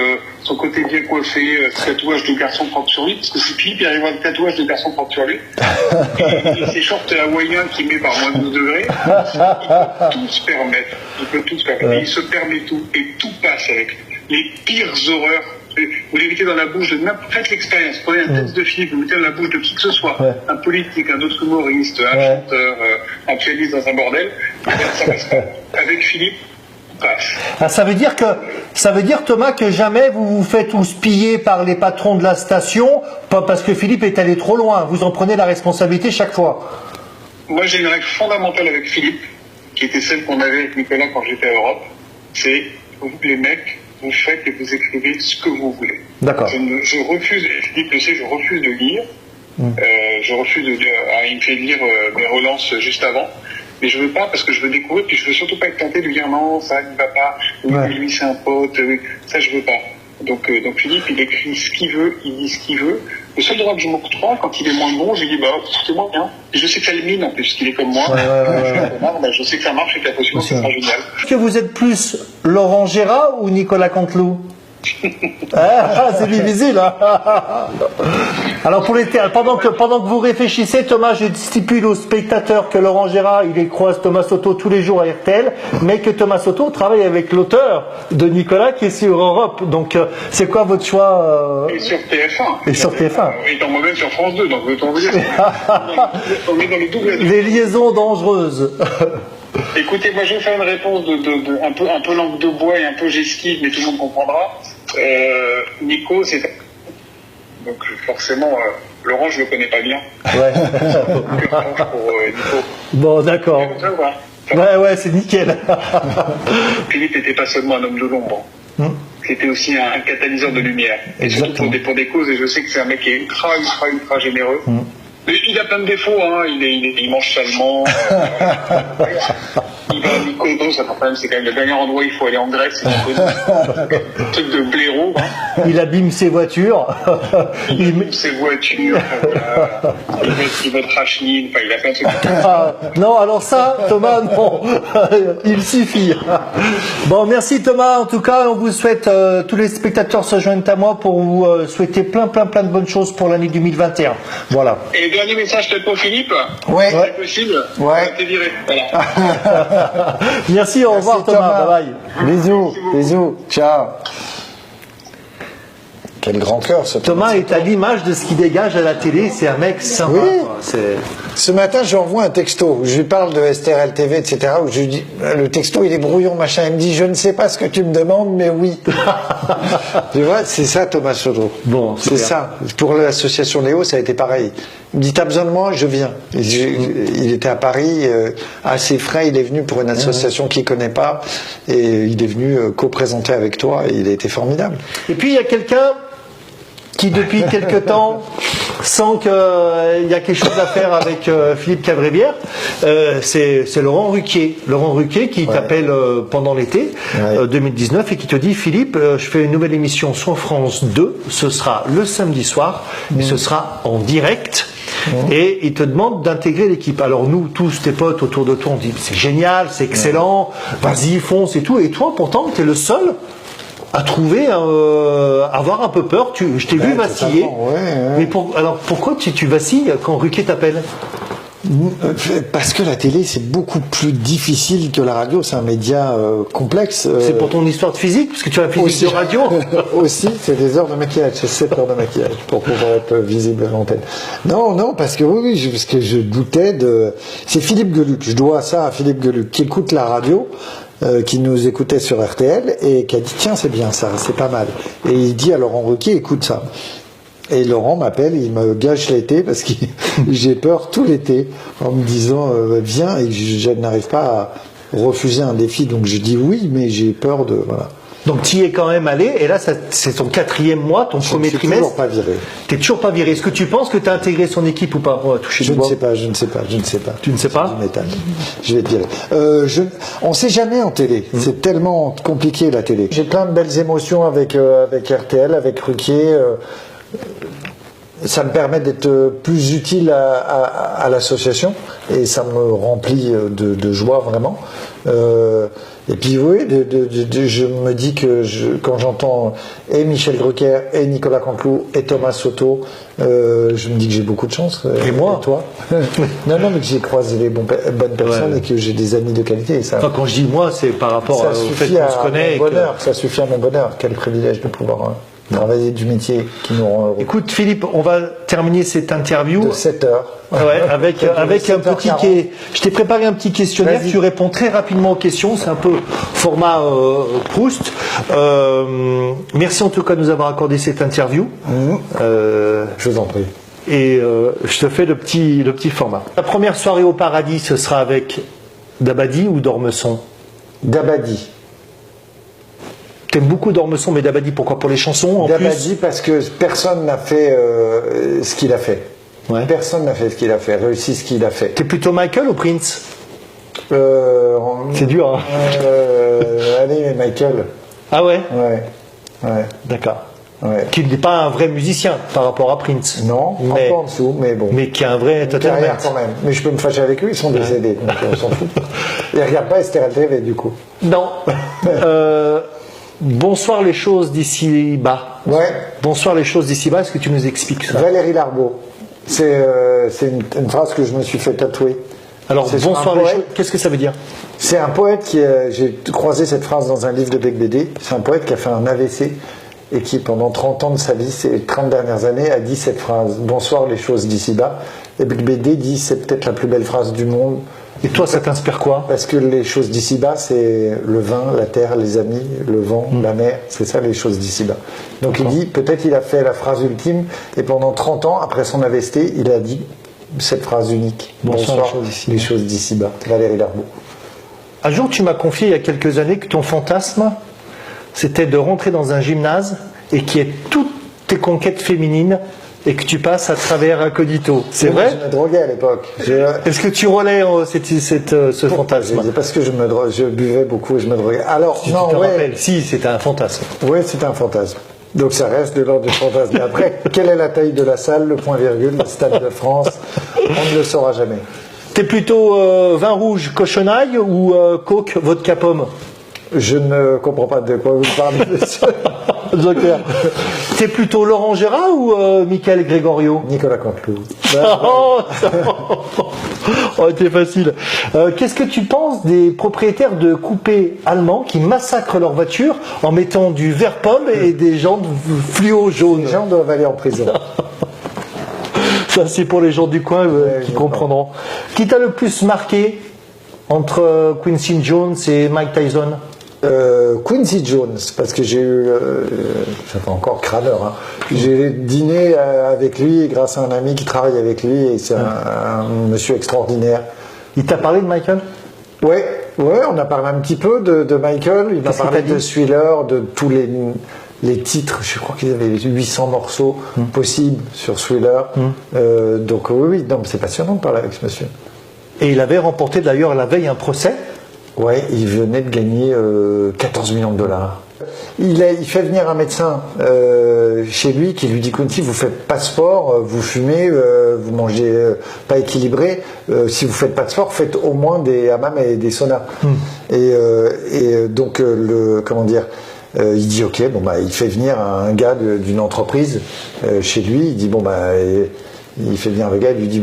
son côté bien coiffé, ce tatouage de garçon propre sur lui, parce que c'est Philippe, il arrive à un tatouage de garçon propre sur lui, et ses shorts hawaïens qu'il met par moins de 12 degrés, il peut tout se permettre, et il se permet tout, et tout passe avec lui. Les pires horreurs, vous les mettez dans la bouche de n'importe quelle expérience. Prenez un texte de film, vous le mettez dans la bouche de qui que ce soit, un politique, un autre humoriste, un chanteur, un pianiste dans un bordel, ça passe pas. Avec Philippe, passe. Ah, ça veut dire Thomas que jamais vous vous faites houspiller par les patrons de la station, pas parce que Philippe est allé trop loin. Vous en prenez la responsabilité chaque fois. Moi, j'ai une règle fondamentale avec Philippe, qui était celle qu'on avait avec Nicolas quand j'étais à Europe. C'est vous, les mecs, vous faites et vous écrivez ce que vous voulez. D'accord. Je refuse, Philippe le sait, je refuse de lire. Je refuse de lire. Il me fait lire mes relances juste avant. Mais je veux pas parce que je veux découvrir, puis je veux surtout pas être tenté de lui dire non, ça ne va pas, lui c'est un pote, ça je veux pas. Donc Philippe, il écrit ce qu'il veut, il dit ce qu'il veut. Le seul droit que je m'octroie, quand il est moins bon, je lui dis c'est moins bien. Et je sais que ça le mine en plus, qu'il est comme moi. Je sais que ça marche et que la potion c'est pas génial. Est-ce que vous êtes plus Laurent Gérard ou Nicolas Canteloup? C'est difficile, hein. Alors pendant que vous réfléchissez, Thomas, je stipule aux spectateurs que Laurent Gérard, il croise Thomas Soto tous les jours à RTL, mais que Thomas Soto travaille avec l'auteur de Nicolas qui est sur Europe. Donc c'est quoi votre choix Et sur TF1. Et sur TF1. Et moi-même sur France 2, donc autant vous dire. On est dans le double. Les liaisons dangereuses. Écoutez, moi je vais faire une réponse un peu langue de bois et un peu gestive, mais tout le monde comprendra. Nico, c'est... Donc forcément, Laurent, je le connais pas bien. Ouais. Pour Nico. Bon, d'accord. Ouais, c'est nickel. Philippe n'était pas seulement un homme de l'ombre. C'était aussi un catalyseur de lumière. Et surtout pour des causes, et je sais que c'est un mec qui est ultra généreux. Il a plein de défauts, hein. Il mange salement. Il va à Mykonos, ça problème, c'est quand même le dernier endroit où il faut aller en Grèce, c'est Mykonos. Un truc de blaireau. Hein. Il abîme ses voitures. Il abîme ses voitures. Il veut Rachid. Enfin, il a plein de trucs. Non, alors ça, Thomas, non. Il suffit. Bon, merci Thomas. En tout cas, on vous souhaite, tous les spectateurs se joignent à moi pour vous souhaiter plein de bonnes choses pour l'année 2021. Voilà. Et dernier message peut-être pour Philippe. Ouais. C'est possible. Ouais. T'es viré. Voilà. Merci, au revoir Thomas. Bye bye. Bisous. Ciao. Quel grand cœur ce Thomas est à l'image de ce qu'il dégage à la télé. C'est un mec sympa. Oui. Ce matin, je lui envoie un texto. Je lui parle de STRL TV, etc. Où je lui dis, le texto, il est brouillon, machin. Il me dit, je ne sais pas ce que tu me demandes, mais oui. Tu vois, c'est ça, Thomas Soto. Bon, c'est ça. Pour l'association Léo, ça a été pareil. Il me dit, t'as besoin de moi, je viens. Il était à Paris, assez frais. Il est venu pour une association qu'il connaît pas, et il est venu co-présenter avec toi. Et il a été formidable. Et puis il y a quelqu'un qui depuis quelque temps sent qu'il y a quelque chose à faire avec Philippe Cavrivière, c'est Laurent Ruquier. Laurent Ruquier qui t'appelle pendant l'été 2019 et qui te dit, Philippe, je fais une nouvelle émission sur France 2, ce sera le samedi soir, et ce sera en direct. Et il te demande d'intégrer l'équipe. Alors nous, tous tes potes autour de toi, on dit c'est génial, c'est excellent, vas-y, fonce et tout. Et toi, pourtant, tu es le seul à trouver, avoir un peu peur. Je t'ai vu vaciller. Mais alors pourquoi tu vacilles quand Ruquier t'appelle? Parce que la télé, c'est beaucoup plus difficile que la radio. C'est un média complexe. C'est pour ton histoire de physique, parce que tu as un physique aussi, de radio. Aussi, c'est des heures de maquillage. C'est 7 heures de maquillage pour pouvoir être visible à l'antenne. Non, parce que parce que je doutais de... C'est Philippe Geluc. Je dois ça à Philippe Geluc, qui écoute la radio, qui nous écoutait sur RTL, et qui a dit, tiens, c'est bien ça, c'est pas mal. Et il dit à Laurent Ruquier, écoute ça. Et Laurent m'appelle, il me gâche l'été parce que j'ai peur tout l'été en me disant viens, et je n'arrive pas à refuser un défi, donc je dis oui, mais j'ai peur de... Voilà. Donc tu y es quand même allé, et là c'est ton 4e mois, ton premier trimestre. Toujours pas viré. T'es toujours pas viré. Est-ce que tu penses que tu as intégré son équipe ou pas? Je ne sais pas. Tu ne sais pas? Je vais te dire. On ne sait jamais en télé. C'est tellement compliqué la télé. J'ai plein de belles émotions avec RTL, avec Ruquier. Ça me permet d'être plus utile à l'association et ça me remplit de joie vraiment. Et puis oui, je me dis que quand j'entends et Michel Drucker, et Nicolas Canteloup, et Thomas Soto, je me dis que j'ai beaucoup de chance. Et moi, toi Non, mais que j'ai croisé les bonnes personnes et que j'ai des amis de qualité. Et ça, enfin, quand je dis moi, c'est par rapport au fait qu'on se connaît. Ça suffit à mon bonheur. Quel privilège de pouvoir travailler du métier qui nous rend heureux. Écoute Philippe, on va terminer cette interview de 7 heures. Ouais, avec un petit je t'ai préparé un petit questionnaire. Tu réponds très rapidement aux questions. C'est un peu format Proust. Merci en tout cas de nous avoir accordé cette interview. Je vous en prie. Et je te fais le petit format. La première soirée au paradis, ce sera avec Dabadi ou d'Ormesson? Dabadi. T'aimes beaucoup d'Ormesson, mais Dabadi, pourquoi? Pour les chansons en Dabadi, plus parce que personne n'a fait ce qu'il a fait. Ouais. Personne n'a fait ce qu'il a fait, réussi ce qu'il a fait. T'es plutôt Michael ou Prince? C'est dur, hein. Allez, Michael. Ah ouais? Ouais. D'accord. Ouais. Qui n'est pas un vrai musicien par rapport à Prince. Non, mais, un peu en dessous, mais bon. Mais qui a un vrai carrière quand même. Mais je peux me fâcher avec eux, ils sont décédés, donc on s'en fout. Ils ne regardent pas Esther TV, du coup. Non. Bonsoir les choses d'ici bas. Ouais. Bonsoir les choses d'ici bas, est-ce que tu nous expliques ça? Valérie Larbaud. C'est une phrase que je me suis fait tatouer. Alors, bonsoir les choses, qu'est-ce que ça veut dire? C'est un poète j'ai croisé cette phrase dans un livre de Bec BD. C'est un poète qui a fait un AVC et qui, pendant 30 ans de sa vie, ces 30 dernières années, a dit cette phrase. Bonsoir les choses d'ici bas. Et Bec BD dit c'est peut-être la plus belle phrase du monde. Et toi, ça t'inspire quoi? Parce que les choses d'ici bas, c'est le vin, la terre, les amis, le vent, la mer. C'est ça les choses d'ici bas. Donc il dit, peut-être il a fait la phrase ultime et pendant 30 ans, après son AVC, il a dit cette phrase unique. Bonsoir les choses d'ici bas. Valérie Larbaud. Un jour, tu m'as confié il y a quelques années que ton fantasme, c'était de rentrer dans un gymnase et qu'il y ait toutes tes conquêtes féminines et que tu passes à travers incognito. C'est vrai? Je me droguais à l'époque. Est-ce que tu relais ce fantasme? Parce que je buvais beaucoup et je me droguais. Alors, si non, tu te rappelles, si, c'était un fantasme. Oui, c'était un fantasme. Donc ça reste de l'ordre du fantasme. Mais après, quelle est la taille de la salle, le point-virgule, le Stade de France? On ne le saura jamais. T'es plutôt vin rouge cochonaille ou coke vodka pomme? Je ne comprends pas de quoi vous parlez. Joker. T'es plutôt Laurent Gérard ou Michael Gregorio? Nicolas Canteloup. Oh, t'es facile. Qu'est-ce que tu penses des propriétaires de coupés allemands qui massacrent leurs voitures en mettant du vert pomme et des jantes fluo jaune? Les gens doivent aller en prison. Ça, c'est pour les gens du coin qui comprendront. Qui t'a le plus marqué entre Quincy Jones et Mike Tyson? Quincy Jones, parce que j'ai eu, ça fait encore crâneur, hein. J'ai dîné avec lui grâce à un ami qui travaille avec lui et c'est un monsieur extraordinaire. Il t'a parlé de Michael? Ouais, on a parlé un petit peu de Michael, il m'a parlé de Thriller, de tous les titres, je crois qu'ils avaient 800 morceaux possibles sur Thriller. Donc oui, non, c'est passionnant de parler avec ce monsieur. Et il avait remporté d'ailleurs la veille un procès. Ouais, il venait de gagner 14 millions de dollars. Il fait venir un médecin chez lui qui lui dit Quincy, vous faites pas de sport, vous fumez, vous mangez pas équilibré. Si vous faites pas de sport, faites au moins des hammams et des saunas. Et donc il dit ok, il fait venir un gars d'une entreprise chez lui. Il dit il fait venir le gars, il lui dit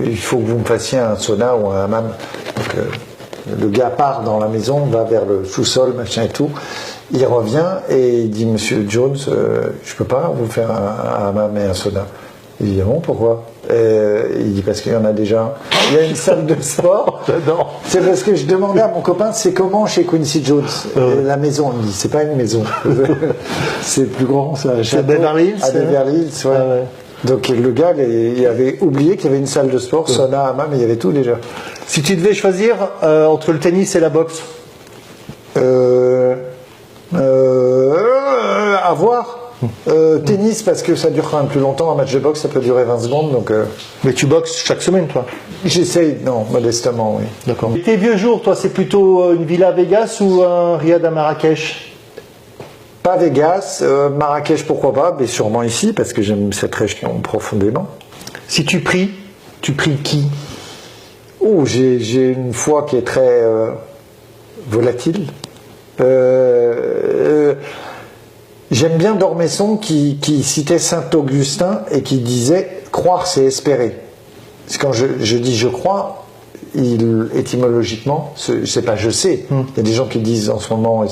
il faut que vous me fassiez un sauna ou un hammam. Donc, le gars part dans la maison, va vers le sous-sol, machin et tout. Il revient et il dit Monsieur Jones, je peux pas vous faire un hammam et un sauna. Il dit bon, pourquoi? Il dit parce qu'il y en a déjà un. Il y a une salle de sport. C'est parce que je demandais à mon copain c'est comment chez Quincy Jones la maison. Il me dit c'est pas une maison. C'est plus grand, c'est un château. Beverly Hills, à Beverly Hills, ouais. Ah ouais. Donc le gars, il avait oublié qu'il y avait une salle de sport, sauna, hammam, mais il y avait tout déjà. Si tu devais choisir entre le tennis et la boxe? voir. Tennis, parce que ça dure quand même plus longtemps. Un match de boxe, ça peut durer 20 secondes. Donc, Mais tu boxes chaque semaine, toi? j'essaye, non, modestement, oui. D'accord. Et tes vieux jours, toi, c'est plutôt une villa à Vegas ou un riad à Marrakech? Pas Vegas, Marrakech, pourquoi pas, mais sûrement ici, parce que j'aime cette région profondément. Si tu pries qui? Oh, j'ai une foi qui est très volatile. J'aime bien D'Ormesson qui citait Saint-Augustin et qui disait « croire, c'est espérer ». Quand je dis « je crois », étymologiquement, c'est pas « je sais ». Il y a des gens qui disent en ce moment, et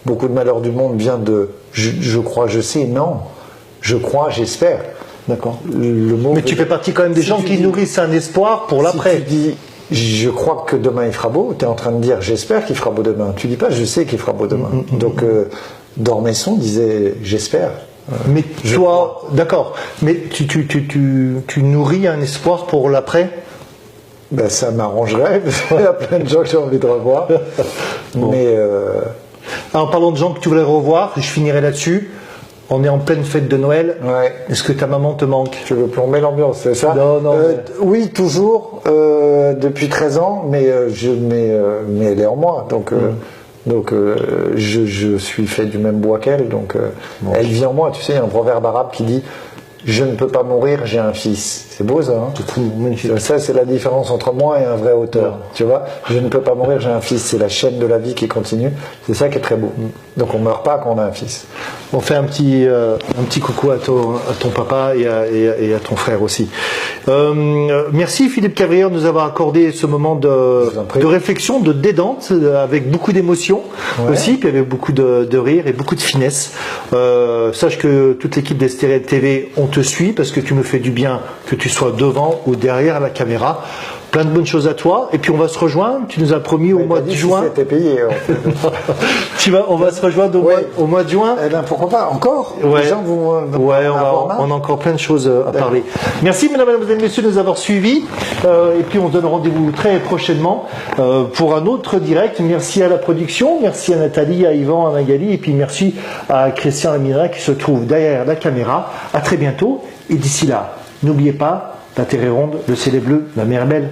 beaucoup de malheur du monde vient de « je crois, je sais ». Non, je crois, j'espère. D'accord. Le mot Mais tu fais partie quand même des gens qui nourrissent un espoir pour l'après. Si tu dis « je crois que demain il fera beau », tu es en train de dire « j'espère qu'il fera beau demain ». Tu dis pas « je sais qu'il fera beau demain ». Donc D'Ormesson disait « j'espère ». Mais toi, d'accord, mais tu nourris un espoir pour l'après? Ben, ça m'arrangerait, parce qu'il y a plein de gens que j'ai envie de revoir. Bon. Mais En parlant de gens que tu voudrais revoir, je finirai là-dessus. On est en pleine fête de Noël. ouais. Est-ce que ta maman te manque? Tu veux plomber l'ambiance, c'est ça? Non. Oui, toujours, depuis 13 ans, mais elle est en moi, donc je suis fait du même bois qu'elle, donc elle vit en moi. Tu sais, il y a un proverbe arabe qui dit « je ne peux pas mourir, j'ai un fils ». C'est beau ça, hein? C'est magnifique. Ça, c'est la différence entre moi et un vrai auteur. Ouais. Tu vois, je ne peux pas mourir, j'ai un fils. C'est la chaîne de la vie qui continue. C'est ça qui est très beau. Donc on meurt pas quand on a un fils. On fait un petit coucou à ton papa et à ton frère aussi. Merci Philippe Cavrière de nous avoir accordé ce moment de réflexion, de détente, avec beaucoup d'émotion aussi, puis avec beaucoup de rire et beaucoup de finesse. Sache que toute l'équipe d'Estérel TV, on te suit parce que tu me fais du bien, que tu sois devant ou derrière la caméra. Plein de bonnes choses à toi. Et puis on va se rejoindre. Tu nous as promis au mois de juin. Si c'était payé. En fait. On va se rejoindre au mois de juin. Eh ben pourquoi pas encore. Ouais. Les gens vont on a encore plein de choses à parler. Merci mesdames, mesdemoiselles, messieurs de nous avoir suivis. Et puis on se donne rendez-vous très prochainement pour un autre direct. Merci à la production, merci à Nathalie, à Yvan, à Magali, et puis merci à Christian Lamira qui se trouve derrière la caméra. À très bientôt. Et d'ici là, n'oubliez pas, la terre est ronde, le ciel est bleu, la mer est belle.